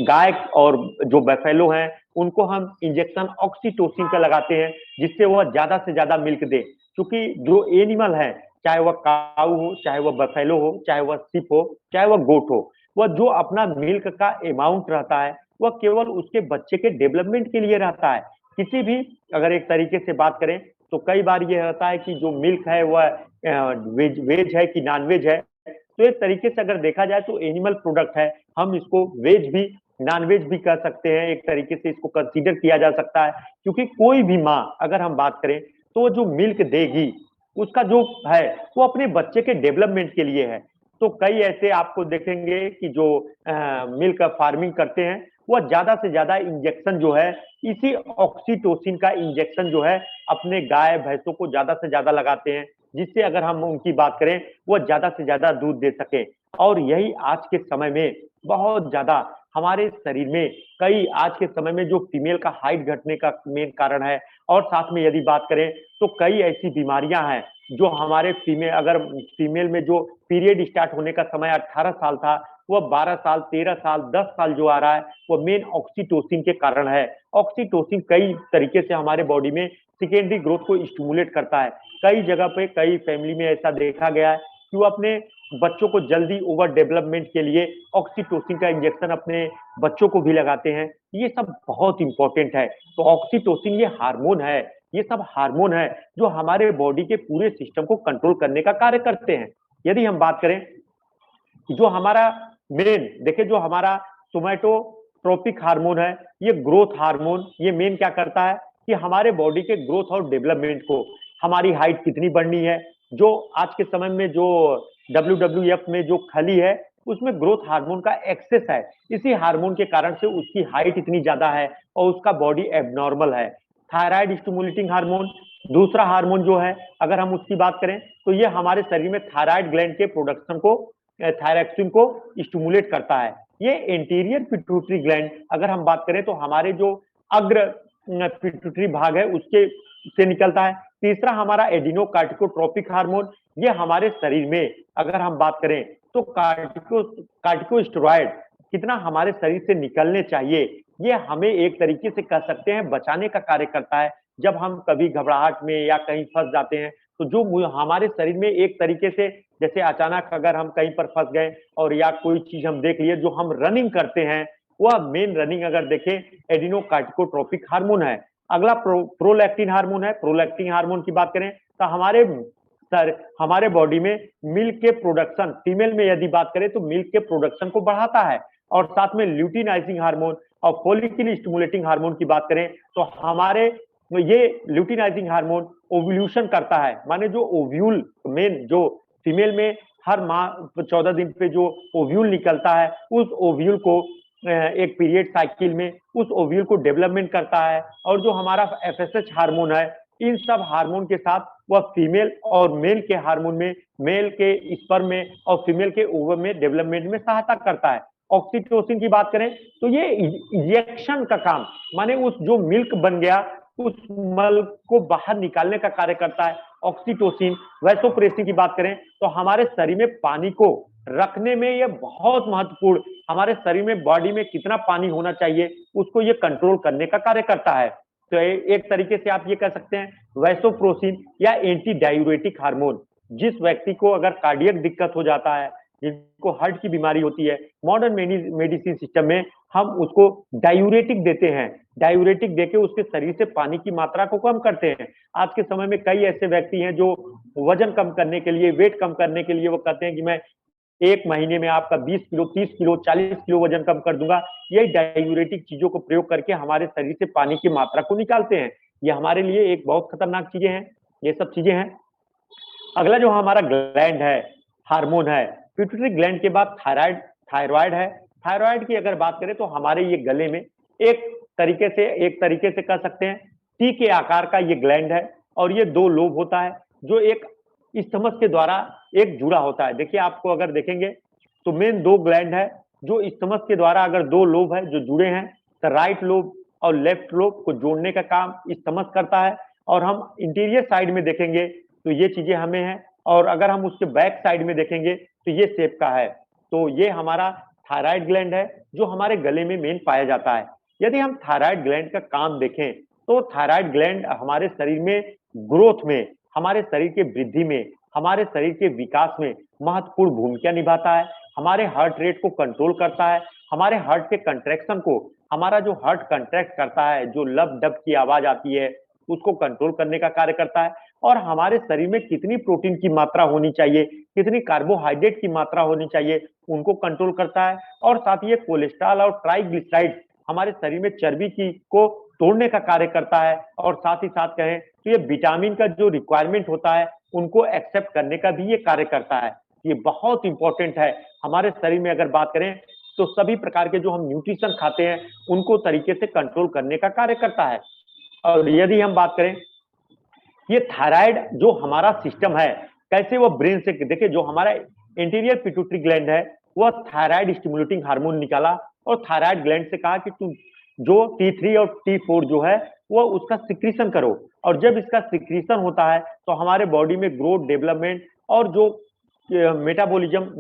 गाय और जो बफेलो हैं उनको हम इंजेक्शन ऑक्सीटोसिन का लगाते हैं जिससे वह ज्यादा से ज्यादा मिल्क दे। क्योंकि जो एनिमल है चाहे वह काऊ हो, चाहे वह बफेलो हो, चाहे वह सिप हो, चाहे वह गोट हो, वह जो अपना मिल्क का अमाउंट रहता है वह केवल उसके बच्चे के डेवलपमेंट के लिए रहता है। किसी भी, अगर एक तरीके से बात करें तो कई बार यह रहता है कि जो मिल्क है वह वेज वेज है कि नॉन वेज है। तो एक तरीके से अगर देखा जाए तो एनिमल प्रोडक्ट है, हम इसको वेज भी नॉन वेज भी कह सकते हैं, एक तरीके से इसको कंसीडर किया जा सकता है। क्योंकि कोई भी माँ अगर हम बात करें तो जो मिल्क देगी उसका जो है वो अपने बच्चे के डेवलपमेंट के लिए है। तो कई ऐसे आपको देखेंगे कि जो मिल्क फार्मिंग करते हैं वह ज्यादा से ज्यादा इंजेक्शन जो है इसी ऑक्सीटोसिन का इंजेक्शन जो है अपने गाय भैंसों को ज्यादा से ज्यादा लगाते हैं, जिससे अगर हम उनकी बात करें वह ज्यादा से ज्यादा दूध दे सके। और यही आज के समय में बहुत ज्यादा हमारे शरीर में कई आज के समय में जो फीमेल का हाइट घटने का मेन कारण है। और साथ में यदि बात करें तो कई ऐसी बीमारियां हैं जो हमारे फीमेल, अगर फीमेल में जो पीरियड स्टार्ट होने का समय 18 साल था वह 12 साल, 13 साल, 10 साल जो आ रहा है वो मेन ऑक्सीटोसिन के कारण है। ऑक्सीटोसिन कई तरीके से हमारे बॉडी में सेकेंडरी ग्रोथ को स्टिमुलेट करता है। कई जगह पे कई फैमिली में ऐसा देखा गया है कि वो अपने बच्चों को जल्दी ओवर डेवलपमेंट के लिए ऑक्सीटोसिन का इंजेक्शन अपने बच्चों को भी लगाते हैं। ये सब बहुत इंपॉर्टेंट है। तो ऑक्सीटोसिन ये हार्मोन है, ये सब हार्मोन है जो हमारे बॉडी के पूरे सिस्टम को कंट्रोल करने का कार्य करते हैं। यदि हम बात करें जो हमारा मेन देखिए, जो हमारा सोमैटोट्रोपिक हार्मोन है, ये ग्रोथ हार्मोन, ये मेन क्या करता है कि हमारे बॉडी के ग्रोथ और डेवलपमेंट को, हमारी हाइट कितनी बढ़नी है, जो आज के समय में जो WWF में जो खली है उसमें ग्रोथ हार्मोन का एक्सेस है। इसी हार्मोन के कारण से उसकी हाइट इतनी ज्यादा है और उसका बॉडी एबनॉर्मल है। थायराइड स्टिमुलेटिंग हार्मोन दूसरा हार्मोन जो है, अगर हम उसकी बात करें तो ये हमारे शरीर में थायराइड ग्लैंड के प्रोडक्शन को, थायरॉक्सिन को स्टिमुलेट करता है। ये एंटीरियर पिट्यूटरी ग्लैंड अगर हम बात करें तो हमारे जो अग्र पिट्यूटरी भाग है उसके से निकलता है। तीसरा हमारा एडिनोकार्टिकोट्रोपिक हार्मोन, ये हमारे शरीर में अगर हम बात करें तो कार्टिकोस्टेरॉइड कितना हमारे शरीर से निकलने चाहिए, ये हमें एक तरीके से कह सकते हैं बचाने का कार्य करता है। जब हम कभी घबराहट में या कहीं फंस जाते हैं तो जो हमारे शरीर में एक तरीके से, जैसे अचानक अगर हम कहीं पर फंस गए और या कोई चीज हम देख लिए, जो हम रनिंग करते हैं वह मेन रनिंग अगर देखें एडिनोकार्टिकोट्रोपिक हार्मोन है। अगला प्रोलैक्टिन हार्मोन है। प्रोलैक्टिन हार्मोन की बात करें तो हमारे बॉडी में मिल्क के प्रोडक्शन, फीमेल में यदि बात करें तो मिल्क के प्रोडक्शन को बढ़ाता है। और साथ में ल्यूटिनाइजिंग हार्मोन और फॉलिकल स्टिमुलेटिंग हार्मोन की बात करें तो हमारे ये ल्यूटिनाइजिंग हार्मोन ओव्यूलेशन करता है, माने जो ओव्यूल मेन जो फीमेल में हर माह 14 दिन पे जो ओव्यूल निकलता है उस ओव्यूल को एक पीरियड साइकिल में उस ओव्यूल को डेवलपमेंट करता है। और जो हमारा FSH हार्मोन है, इन सब हार्मोन के साथ वह फीमेल और मेल के हार्मोन में, मेल के स्पर्म में और फीमेल के ओवम में डेवलपमेंट में सहायता करता है। ऑक्सीटोसिन की बात करें तो ये इंजेक्शन का काम, माने उस जो मिल्क बन गया उस मल को बाहर निकालने का कार्य करता है ऑक्सीटोसिन। वैसोप्रेसिन की बात करें तो हमारे शरीर में पानी को रखने में ये बहुत महत्वपूर्ण, हमारे शरीर में बॉडी में कितना पानी होना चाहिए उसको ये कंट्रोल करने का कार्य करता है। तो एक तरीके से आप ये कह सकते हैं वैसोप्रोसिन या एंटी डायूरेटिक हार्मोन, जिस व्यक्ति को अगर कार्डियक दिक्कत हो जाता है, जिनको हार्ट की बीमारी होती है, मॉडर्न मेडिसिन सिस्टम में हम उसको डायूरेटिक देते हैं। डायूरेटिक देके उसके शरीर से पानी की मात्रा को कम करते हैं। आज के समय में कई ऐसे व्यक्ति हैं जो वजन कम करने के लिए, वेट कम करने के लिए वो कहते हैं कि मैं 1 महीने में आपका 20 किलो, 30 किलो, 40 किलो वजन कम कर दूंगा। ये डायूरेटिक चीजों को प्रयोग करके हमारे शरीर से पानी की मात्रा को निकालते हैं। ये हमारे लिए एक बहुत खतरनाक चीजें हैं, ये सब चीजें हैं। अगला जो हमारा ग्लैंड है, हार्मोन है, पिट्यूटरी ग्लैंड के बाद थायराइड है। थायराइड की अगर बात करें तो हमारे ये गले में एक तरीके से कह सकते हैं टी के आकार का ये ग्लैंड है और ये 2 लोब होता है जो एक इस्थमस के द्वारा एक जुड़ा होता है। देखिए आपको अगर देखेंगे तो मेन 2 ग्लैंड है जो इस्थमस के द्वारा, अगर 2 लोब है जो जुड़े हैं तो राइट लोब और लेफ्ट लोब को जोड़ने का काम इस्थमस करता है। और हम इंटीरियर साइड में देखेंगे तो ये चीजें हमें हैं, और अगर हम उसके बैक साइड में देखेंगे तो ये शेप का है। तो ये हमारा थायराइड ग्लैंड है जो हमारे गले में मेन पाया जाता है। यदि हम थायराइड ग्लैंड का काम देखें तो थायराइड ग्लैंड हमारे शरीर में ग्रोथ में, हमारे शरीर के वृद्धि में, हमारे शरीर के विकास में महत्वपूर्ण भूमिका निभाता है, हमारे हार्ट रेट को कंट्रोल करता है, हमारे हार्ट के कंट्रैक्शन को, हमारा जो हार्ट कंट्रैक्ट करता है, जो लब डब की आवाज आती है, उसको कंट्रोल करने का कार्य करता है, और हमारे शरीर में कितनी प्रोटीन की मात्रा होनी चाहिए, कितनी कार्बोहाइड्रेट की मात्रा होनी चाहिए, उनको कंट्रोल करता है। और साथ ही कोलेस्ट्रॉल और ट्राइग्लिसराइड हमारे शरीर में चर्बी की को तोड़ने का कार्य करता है, और साथ ही साथ कहें तो ये विटामिन का जो रिक्वायरमेंट होता है उनको एक्सेप्ट करने का भी ये कार्य करता है। ये बहुत इंपॉर्टेंट है हमारे शरीर में। अगर बात करें तो सभी प्रकार के जो हम न्यूट्रिशन खाते हैं उनको तरीके से कंट्रोल करने का कार्य करता है। और यदि हम बात करें ये थायराइड जो हमारा सिस्टम है कैसे वो ब्रेन से, देखिए जो हमारा इंटीरियर पिट्यूटरी ग्लैंड है वह थायराइड स्टिमुलेटिंग हार्मोन निकाला और थायराइड ग्लैंड से कहा कि तुम जो T3 और T4 जो है वो उसका सिक्रीशन करो, और जब इसका सिक्रीशन होता है तो हमारे बॉडी में ग्रोथ डेवलपमेंट और जो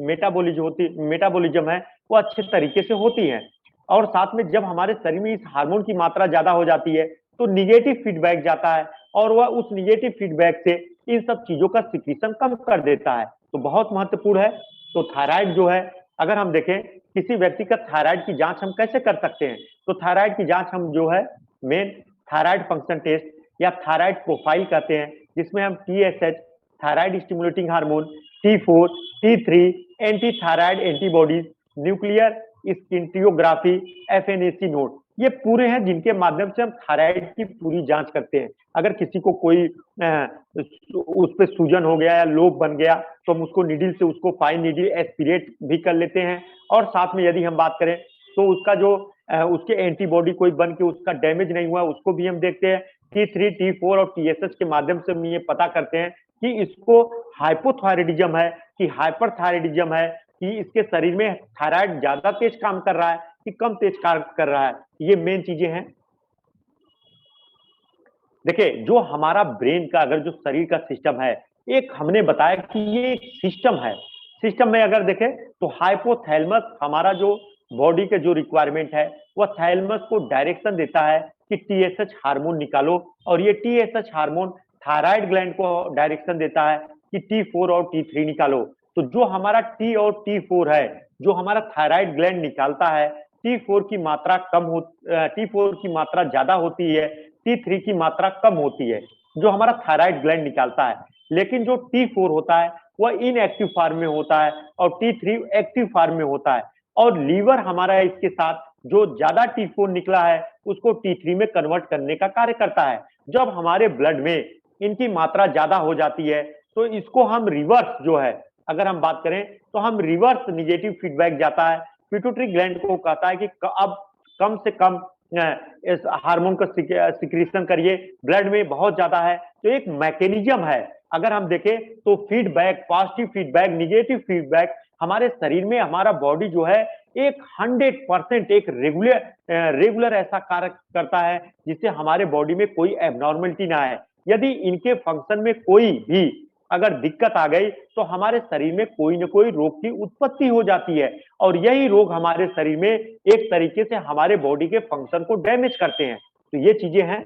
मेटाबॉलिज्म है वो अच्छे तरीके से होती है। और साथ में जब हमारे शरीर में इस हार्मोन की मात्रा ज्यादा हो जाती है तो निगेटिव फीडबैक जाता है, और वह उस निगेटिव फीडबैक से इन सब चीजों का सिक्रीशन कम कर देता है। तो बहुत महत्वपूर्ण है। तो थायराइड जो है, अगर हम देखें किसी व्यक्ति का थायराइड की जांच हम कैसे कर सकते हैं, तो थायराइड की जांच हम जो है मेन थायराइड फंक्शन टेस्ट या थायराइड प्रोफाइल कहते हैं, जिसमें हम TSH thyroid stimulating hormone, T4, T3 anti thyroid antibodies, nuclear scintigraphy, FNAC node, ये पूरे हैं जिनके माध्यम से हम थायराइड की पूरी जांच करते हैं। अगर किसी को कोई उस पे सूजन हो गया या लोब बन गया तो हम उसको नीडल से उसको फाइन नीडल एस्पिरेट भी कर लेते हैं, और साथ में यदि हम बात करें तो उसका जो उसके एंटीबॉडी कोई बन के उसका डैमेज नहीं हुआ उसको भी हम देखते हैं। T3, T4 और TSH के माध्यम से हम ये पता करते हैं कि इसको हाइपोथायराइडिज्म है कि हाइपरथायराइडिज्म है, कि इसके शरीर में थायराइड ज्यादा तेज काम कर रहा है कि कम तेज काम कर रहा है। ये मेन चीजें हैं। देखिए जो हमारा ब्रेन का अगर जो शरीर का सिस्टम है, एक हमने बताया कि ये एक सिस्टम है। सिस्टम में अगर देखें तो हाइपोथैलेमस हमारा जो बॉडी के जो रिक्वायरमेंट है वह थैलेमस को डायरेक्शन देता है कि TSH हार्मोन निकालो, और ये TSH हार्मोन थायराइड ग्लैंड को डायरेक्शन देता है कि T4 और T3 निकालो। तो जो हमारा T और T4 है, जो हमारा थायराइड ग्लैंड निकालता है, T4 की मात्रा T4 की मात्रा ज्यादा होती है, T3 की मात्रा कम होती है जो हमारा थायराइड ग्लैंड निकालता है। लेकिन जो T4 होता है वह इनएक्टिव फॉर्म में होता है और T3 एक्टिव फॉर्म में होता है, और लीवर हमारा इसके साथ जो ज्यादा T4 निकला है उसको T3 में कन्वर्ट करने का कार्य करता है। जब हमारे ब्लड में इनकी मात्रा ज्यादा हो जाती है तो इसको हम रिवर्स जो है, अगर हम बात करें तो हम रिवर्स निगेटिव फीडबैक जाता है, पिट्यूटरी ग्लैंड को कहता है कि अब कम से कम इस हार्मोन का सिक्रीशन करिए, ब्लड में बहुत ज्यादा है। तो एक मैकेनिज्म है। अगर हम देखें तो feedback, positive feedback, negative feedback हमारे शरीर में, हमारा बॉडी जो है एक 100% एक रेगुलर ऐसा कार्य करता है जिससे हमारे बॉडी में कोई एबनॉर्मलिटी ना आए। यदि इनके फंक्शन में कोई भी अगर दिक्कत आ गई तो हमारे शरीर में कोई ना कोई रोग की उत्पत्ति हो जाती है, और यही रोग हमारे शरीर में एक तरीके से हमारे बॉडी के फंक्शन को डैमेज करते हैं। तो ये चीजें हैं।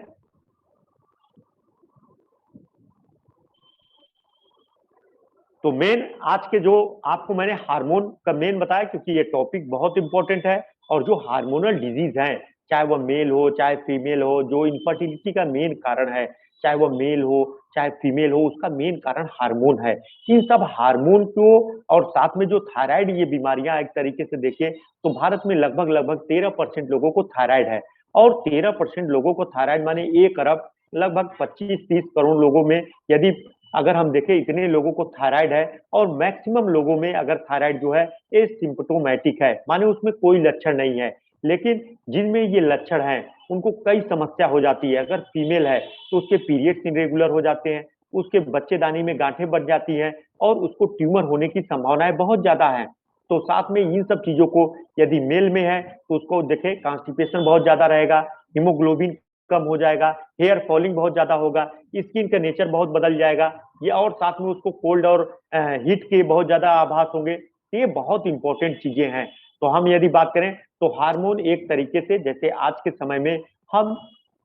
तो मेन आज के जो आपको मैंने हार्मोन का मेन बताया क्योंकि ये टॉपिक बहुत इंपॉर्टेंट है, और जो हार्मोनल डिजीज हैं, चाहे वह मेल हो चाहे फीमेल हो, जो इनफर्टिलिटी का मेन कारण है, चाहे वह मेल हो चाहे फीमेल हो, उसका मेन कारण हार्मोन है। इन सब हार्मोन को, और साथ में जो थायराइड ये बीमारियां एक तरीके से देखें तो भारत में लगभग लगभग 13% लोगों को थायराइड है, और 13% लोगों को थायराइड माने 1 अरब लगभग 25-30 करोड़ लोगों में, यदि अगर हम देखें इतने लोगों को थायराइड है, और मैक्सिमम लोगों में अगर थायराइड जो है एसिम्प्टोमेटिक है, माने उसमें कोई लक्षण नहीं है। लेकिन जिनमें ये लक्षण हैं उनको कई समस्या हो जाती है। अगर फीमेल है तो उसके पीरियड्स इरेगुलर हो जाते हैं, उसके बच्चेदानी में गांठें बन जाती हैं, और उसको ट्यूमर होने की संभावनाएं बहुत ज्यादा है। तो साथ में इन सब चीजों को, यदि मेल में है तो उसको देखें कॉन्स्टिपेशन बहुत ज्यादा रहेगा, हिमोग्लोबिन कम हो जाएगा, हेयर फॉलिंग बहुत ज्यादा होगा, स्किन का नेचर बहुत बदल जाएगा, ये और साथ में उसको कोल्ड और हीट के बहुत ज्यादा आभास होंगे। तो ये बहुत इंपॉर्टेंट चीजें हैं। तो हम यदि बात करें तो हार्मोन एक तरीके से, जैसे आज के समय में हम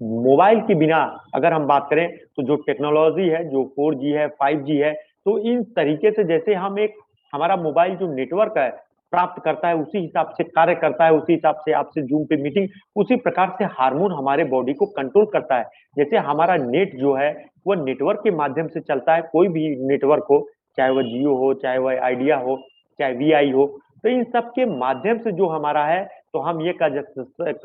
मोबाइल के बिना अगर हम बात करें तो जो टेक्नोलॉजी है, जो 4G है, 5G है, तो इन तरीके से जैसे हम एक हमारा मोबाइल जो नेटवर्क है प्राप्त करता है, उसी हिसाब से कार्य करता है, उसी हिसाब से आपसे जूम पे मीटिंग, उसी प्रकार से हार्मोन हमारे बॉडी को कंट्रोल करता है। जैसे हमारा नेट जो है वो नेटवर्क के माध्यम से चलता है, कोई भी नेटवर्क हो, चाहे वह जियो हो, चाहे वह आइडिया हो, चाहे वीआई हो, तो इन सब के माध्यम से जो हमारा है, तो हम ये कह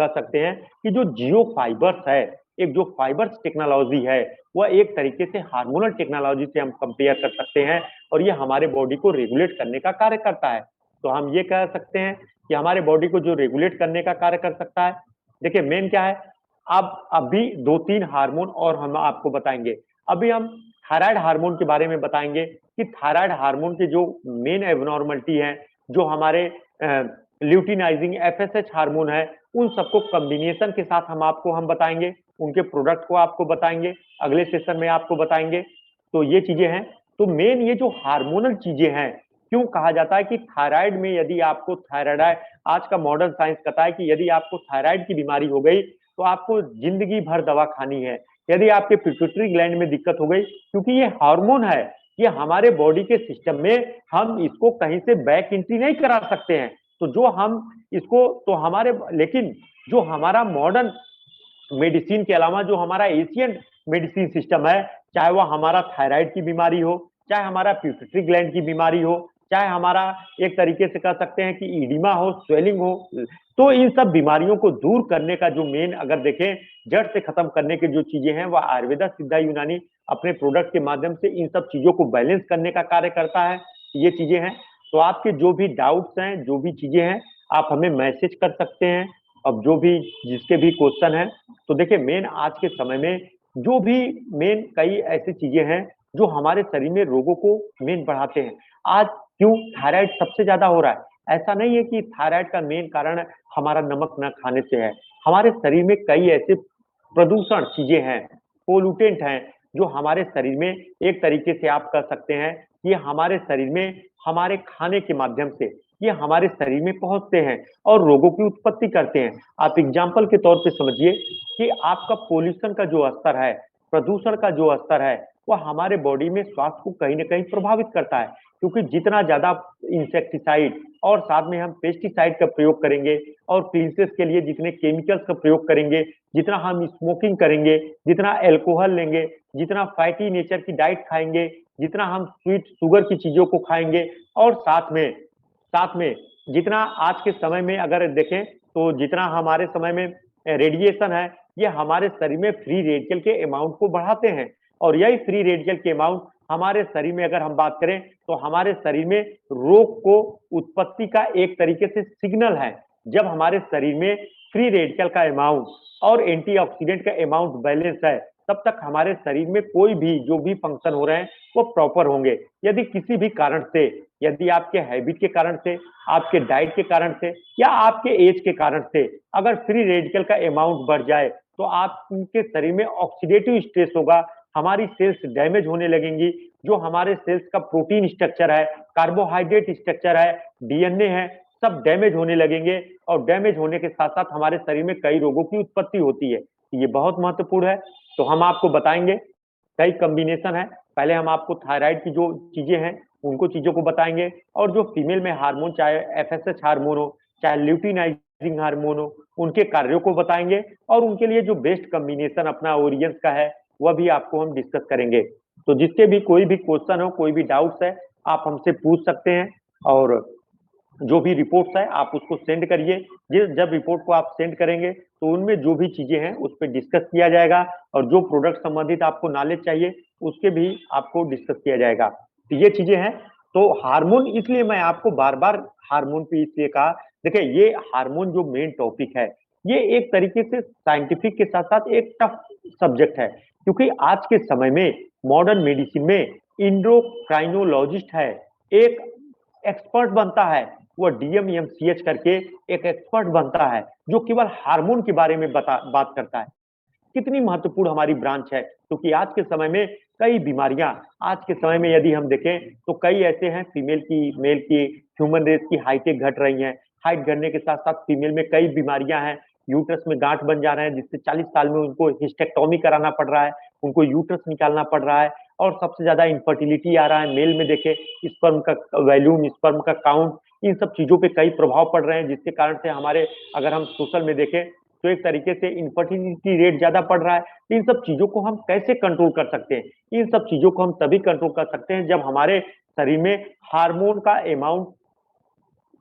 सकते हैं कि जो जियो फाइबर्स है, एक जो फाइबर्स टेक्नोलॉजी है, वह एक तरीके से हार्मोनल टेक्नोलॉजी से हम कंपेयर कर सकते हैं और ये हमारे बॉडी को रेगुलेट करने का कार्य करता है। तो हम ये कह सकते हैं कि हमारे बॉडी को जो रेगुलेट करने का कार्य कर सकता है। देखिए मेन क्या है, अब अभी दो तीन हार्मोन और हम आपको बताएंगे। अभी हम थायराइड हार्मोन के बारे में बताएंगे कि थायराइड हार्मोन के जो मेन एबनॉर्मलिटी है, जो हमारे ल्यूटिनाइजिंग एफएसएच हार्मोन है, उन सबको कॉम्बिनेशन के साथ हम बताएंगे, उनके प्रोडक्ट को आपको बताएंगे, अगले सेशन में आपको बताएंगे। तो ये चीजें हैं। तो मेन ये जो हार्मोनल चीजें हैं, क्यों कहा जाता है कि थायराइड में यदि आपको थायराइड, आज का मॉडर्न साइंस कहता है कि यदि आपको थायराइड की बीमारी हो गई तो आपको जिंदगी भर दवा खानी है। यदि आपके पिट्यूटरी ग्लैंड में दिक्कत हो गई, क्योंकि ये हार्मोन है, ये हमारे बॉडी के सिस्टम में, हम इसको कहीं से बैक एंट्री नहीं करा सकते हैं। तो जो हम इसको तो हमारे, लेकिन जो हमारा मॉडर्न मेडिसिन के अलावा जो हमारा एशियन मेडिसिन सिस्टम है, चाहे वह हमारा थायराइड की बीमारी हो, चाहे हमारा पिट्यूटरी ग्लैंड की बीमारी हो, चाहे हमारा एक तरीके से कह सकते हैं कि इडिमा हो, स्वेलिंग हो, तो इन सब बीमारियों को दूर करने का जो मेन, अगर देखें जड़ से खत्म करने की जो चीजें हैं, वह आयुर्वेदा सिद्धा यूनानी अपने प्रोडक्ट के माध्यम से इन सब चीजों को बैलेंस करने का कार्य करता है। ये चीजें हैं। तो आपके जो भी डाउट्स हैं, जो भी चीजें हैं, आप हमें मैसेज कर सकते हैं। अब जो भी जिसके भी क्वेश्चन है, तो देखिए मेन आज के समय में जो भी मेन कई ऐसी चीजें हैं जो हमारे शरीर में रोगों को मेन बढ़ाते हैं। आज क्यों थायराइड सबसे ज्यादा हो रहा है? ऐसा नहीं है कि थायराइड का मेन कारण हमारा नमक न खाने से है। हमारे शरीर में कई ऐसे प्रदूषण चीजें हैं, पोल्यूटेंट हैं, जो हमारे शरीर में एक तरीके से आप कह सकते हैं, ये हमारे शरीर में हमारे खाने के माध्यम से ये हमारे शरीर में पहुंचते हैं और रोगों की उत्पत्ति करते हैं। आप एग्जाम्पल के तौर पे समझिए कि आपका पोल्यूशन का जो स्तर है, प्रदूषण का जो स्तर है, वह हमारे बॉडी में स्वास्थ्य को कहीं ना कहीं प्रभावित करता है। क्योंकि जितना ज्यादा इंसेक्टिसाइड और साथ में हम पेस्टिसाइड का प्रयोग करेंगे और क्लींसेस के लिए जितने केमिकल्स का प्रयोग करेंगे, जितना हम स्मोकिंग करेंगे, जितना अल्कोहल लेंगे, जितना फैटी नेचर की डाइट खाएंगे, जितना हम स्वीट शुगर की चीजों को खाएंगे, और साथ में जितना आज के समय में अगर देखें तो जितना हमारे समय में रेडिएशन है, ये हमारे शरीर में फ्री रेडिकल के अमाउंट को बढ़ाते हैं। और यही फ्री रेडिकल के अमाउंट हमारे शरीर में अगर हम बात करें तो हमारे शरीर में रोग को उत्पत्ति का एक तरीके से सिग्नल है। जब हमारे शरीर में फ्री रेडिकल का अमाउंट और एंटीऑक्सीडेंट का अमाउंट बैलेंस है, तब तक हमारे शरीर में कोई भी जो भी फंक्शन हो रहे हैं वो प्रॉपर होंगे। यदि किसी भी कारण से, यदि आपके हैबिट के कारण से, आपके डाइट के कारण से, या आपके एज के कारण से अगर फ्री रेडिकल का अमाउंट बढ़ जाए, तो आपके शरीर में ऑक्सीडेटिव स्ट्रेस होगा, हमारी सेल्स डैमेज होने लगेंगी। जो हमारे सेल्स का प्रोटीन स्ट्रक्चर है, कार्बोहाइड्रेट स्ट्रक्चर है, डीएनए है, सब डैमेज होने लगेंगे। और डैमेज होने के साथ साथ हमारे शरीर में कई रोगों की उत्पत्ति होती है। ये बहुत महत्वपूर्ण है। तो हम आपको बताएंगे, कई कॉम्बिनेशन है। पहले हम आपको थायराइड की जो चीजें हैं उनको चीजों को बताएंगे, और जो फीमेल में हार्मोन, चाहे एफएसएच हार्मोन हो, चाहे ल्यूटिनाइजिंग हार्मोन हो, उनके कार्यों को बताएंगे, और उनके लिए जो बेस्ट कॉम्बिनेशन अपना ओरियंस का है वह भी आपको हम डिस्कस करेंगे। तो जिसके भी कोई भी क्वेश्चन हो, कोई भी डाउट्स है, आप हमसे पूछ सकते हैं। और जो भी रिपोर्ट्स है आप उसको सेंड करिए। जब रिपोर्ट को आप सेंड करेंगे तो उनमें जो भी चीजें हैं उस पर डिस्कस किया जाएगा, और जो प्रोडक्ट संबंधित आपको नॉलेज चाहिए उसके भी आपको डिस्कस किया जाएगा। तो ये चीजें हैं। तो हार्मोन, इसलिए मैं आपको बार बार हार्मोन पे इसलिए कहा, देखिए ये हार्मोन जो मेन टॉपिक है, ये एक तरीके से साइंटिफिक के साथ साथ एक टफ सब्जेक्ट है। क्योंकि आज के समय में मॉडर्न मेडिसिन में इंडोक्राइनोलॉजिस्ट है, एक एक्सपर्ट बनता है, वो डीएमईएमसीएच करके एक एक्सपर्ट बनता है जो केवल हार्मोन के बारे में बात करता है। कितनी महत्वपूर्ण हमारी ब्रांच है, क्योंकि आज के समय में कई बीमारियां, आज के समय में यदि हम देखें तो कई ऐसे हैं, फीमेल की, मेल की, ह्यूमन रेस की हाइटें घट रही हैं। हाइट घटने के साथ साथ फीमेल में कई बीमारियां हैं, यूट्रस में गांठ बन जा रहे हैं, जिससे 40 साल में उनको हिस्टेक्टोमी कराना पड़ रहा है, उनको यूट्रस निकालना पड़ रहा है। और सबसे ज्यादा इनफर्टिलिटी आ रहा है मेल में। देखे स्पर्म का वैल्यूम, स्पर्म का काउंट, इन सब चीजों पे कई प्रभाव पड़ रहे हैं, जिसके कारण से हमारे, अगर हम सोशल में देखें तो एक तरीके से इनफर्टिलिटी रेट ज्यादा बढ़ रहा है। इन सब चीजों को हम कैसे कंट्रोल कर सकते हैं? इन सब चीजों को हम तभी कंट्रोल कर सकते हैं जब हमारे शरीर में हार्मोन का अमाउंट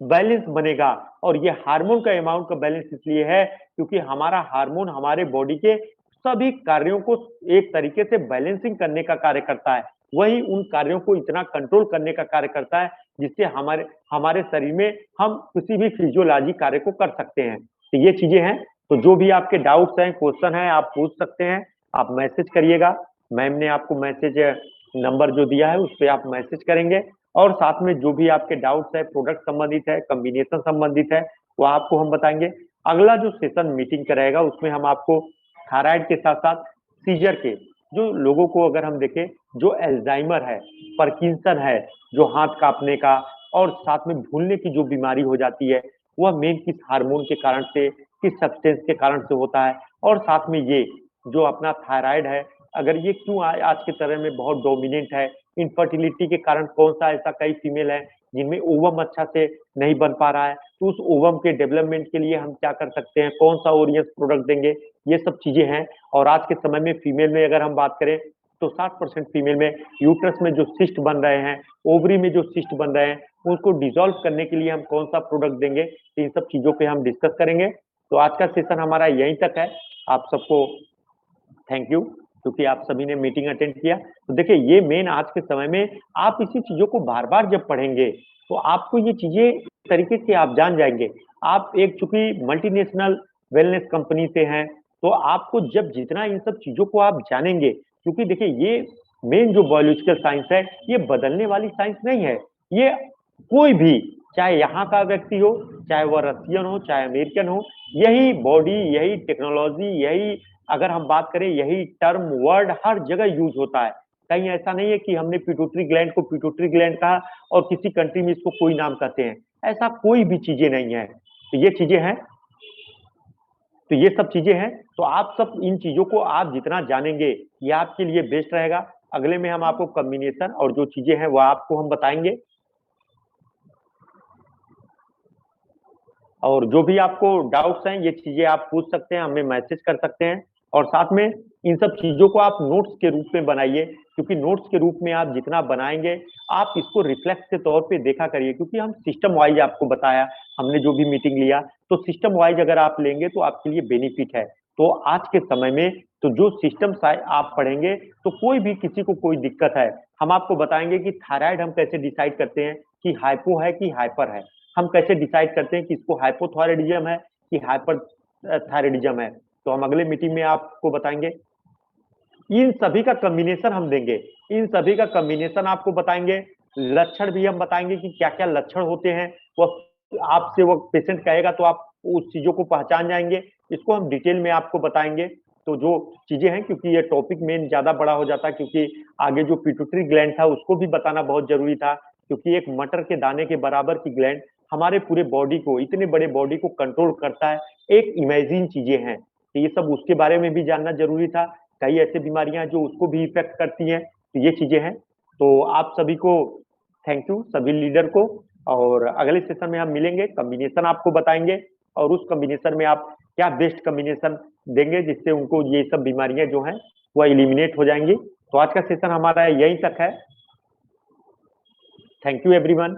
बैलेंस बनेगा। और ये हार्मोन का अमाउंट का बैलेंस इसलिए है क्योंकि हमारा हार्मोन हमारे बॉडी के सभी कार्यों को एक तरीके से बैलेंसिंग करने का कार्य करता है। वही उन कार्यों को इतना कंट्रोल करने का कार्य करता है जिससे हमारे हमारे शरीर में हम किसी भी फिजियोलॉजी कार्य को कर सकते हैं। तो ये चीजें हैं। तो जो भी आपके डाउट्स हैं, क्वेश्चन है, आप पूछ सकते हैं। आप मैसेज करिएगा, मैम ने आपको मैसेज नंबर जो दिया है उस पर आप मैसेज करेंगे। और साथ में जो भी आपके डाउट्स है, प्रोडक्ट संबंधित है, कॉम्बिनेशन संबंधित है, वो आपको हम बताएंगे। अगला जो सेशन मीटिंग कराएगा उसमें हम आपको थायराइड के साथ साथ सीजर के, जो लोगों को अगर हम देखें, जो अल्जाइमर है, पार्किंसन है, जो हाथ कांपने का और साथ में भूलने की जो बीमारी हो जाती है, वह मेन किस हार्मोन के कारण से, किस सब्सटेंस के कारण से होता है। और साथ में ये जो अपना थायराइड है, अगर ये क्यों आज के तरह में बहुत डोमिनेंट है, इनफर्टिलिटी के कारण कौन सा ऐसा कई फीमेल है जिनमें ओवम अच्छा से नहीं बन पा रहा है, तो उस ओवम के डेवलपमेंट के लिए हम क्या कर सकते हैं, कौन सा ओरियंस प्रोडक्ट देंगे, ये सब चीजें हैं। और आज के समय में फीमेल में अगर हम बात करें तो 60% फीमेल में यूट्रस में जो सिस्ट बन रहे हैं, ओवरी में जो सिस्ट बन रहे हैं, उनको डिसॉल्व करने के लिए हम कौन सा प्रोडक्ट देंगे, इन सब चीजों पे हम डिस्कस करेंगे। तो आज का सेशन हमारा यहीं तक है। आप सबको थैंक यू, क्योंकि आप सभी ने मीटिंग अटेंड किया। तो देखिए, ये मेन आज के समय में आप इसी चीजों को बार बार जब पढ़ेंगे तो आपको ये चीजें इस तरीके से आप जान जाएंगे। आप एक चूंकि मल्टीनेशनल वेलनेस कंपनी से हैं, तो आपको जब जितना इन सब चीजों को आप जानेंगे, क्योंकि देखिए ये मेन जो बायोलॉजिकल साइंस है, ये बदलने वाली साइंस नहीं है। ये कोई भी, चाहे यहाँ का व्यक्ति हो, चाहे वह रसियन हो, चाहे अमेरिकन हो, यही बॉडी, यही टेक्नोलॉजी, यही, अगर हम बात करें, यही टर्म वर्ड हर जगह यूज होता है। कहीं ऐसा नहीं है कि हमने पिट्यूटरी ग्लैंड को पिट्यूटरी ग्लैंड कहा और किसी कंट्री में इसको कोई नाम कहते हैं, ऐसा कोई भी चीजें नहीं है। तो ये चीजें हैं, तो ये सब चीजें हैं। तो आप सब इन चीजों को आप जितना जानेंगे ये आपके लिए बेस्ट रहेगा। अगले में हम आपको कॉम्बिनेशन और जो चीजें हैं वो आपको हम बताएंगे। और जो भी आपको डाउट्स हैं, ये चीजें आप पूछ सकते हैं, हमें मैसेज कर सकते हैं। और साथ में इन सब चीजों को आप नोट्स के रूप में बनाइए, क्योंकि नोट्स के रूप में आप जितना बनाएंगे, आप इसको रिफ्लेक्स के तौर पे देखा करिए, क्योंकि हम सिस्टम वाइज आपको बताया, हमने जो भी मीटिंग लिया, तो सिस्टम वाइज अगर आप लेंगे तो आपके लिए बेनिफिट है। तो आज के समय में तो जो सिस्टम आप पढ़ेंगे, तो कोई भी किसी को कोई दिक्कत है, हम आपको बताएंगे कि थायराइड हम कैसे डिसाइड करते हैं कि हाइपो है कि हाइपर है, हम कैसे डिसाइड करते हैं कि इसको हाइपोथायराइडिज्म है कि हाइपर थायराइडिज्म है, तो हम अगले मीटिंग में आपको बताएंगे। इन सभी का कॉम्बिनेशन हम देंगे, इन सभी का कॉम्बिनेशन आपको बताएंगे। लक्षण भी हम बताएंगे कि क्या क्या लक्षण होते हैं, वो आपसे वो पेशेंट कहेगा तो आप उस चीजों को पहचान जाएंगे। इसको हम डिटेल में आपको बताएंगे। तो जो चीजें हैं, क्योंकि ये टॉपिक मेन ज्यादा बड़ा हो जाता है, क्योंकि आगे जो पिट्यूटरी ग्लैंड था उसको भी बताना बहुत जरूरी था, क्योंकि एक मटर के दाने के बराबर की ग्लैंड हमारे पूरे बॉडी को, इतने बड़े बॉडी को कंट्रोल करता है। एक इमेजिन चीजें हैं, तो ये सब उसके बारे में भी जानना जरूरी था। कई ऐसी बीमारियां जो उसको भी इफेक्ट करती हैं, तो ये चीजें हैं। तो आप सभी को थैंक यू, सभी लीडर को। और अगले सेशन में हम मिलेंगे, कॉम्बिनेशन आपको बताएंगे और उस कॉम्बिनेशन में आप क्या बेस्ट कॉम्बिनेशन देंगे जिससे उनको ये सब बीमारियां जो हैं वह एलिमिनेट हो जाएंगी। तो आज का सेशन हमारा यहीं तक है। Thank you everyone.